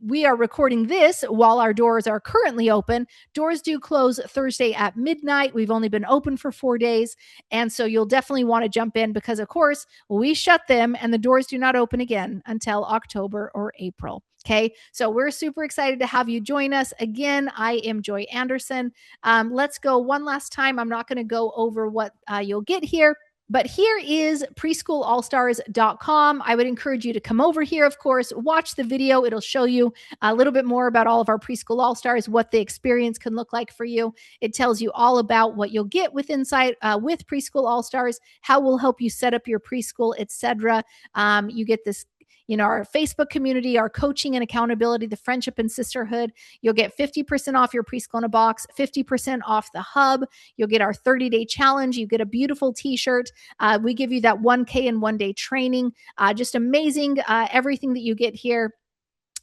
we are recording this while our doors are currently open. Doors do close Thursday at midnight. We've only been open for 4 days. And so you'll definitely want to jump in because, of course, we shut them and the doors do not open again until October or April. Okay. So we're super excited to have you join us. Again, I am Joy Anderson. Let's go one last time. I'm not going to go over what you'll get here. But here is preschoolallstars.com. I would encourage you to come over here, of course, watch the video. It'll show you a little bit more about all of our preschool all-stars, what the experience can look like for you. It tells you all about what you'll get with Insight with Preschool All-Stars, how we'll help you set up your preschool, etc. You get this, our Facebook community, our coaching and accountability, the friendship and sisterhood. You'll get 50% off your preschool in a box, 50% off the hub. You'll get our 30-day challenge. You get a beautiful t-shirt. We give you that 1K in 1-day training. Just amazing, everything that you get here.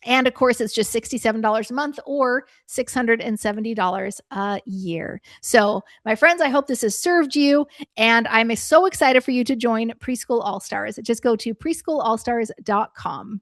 And of course, it's just $67 a month or $670 a year. So, my friends, I hope this has served you. And I'm so excited for you to join Preschool All Stars. Just go to preschoolallstars.com.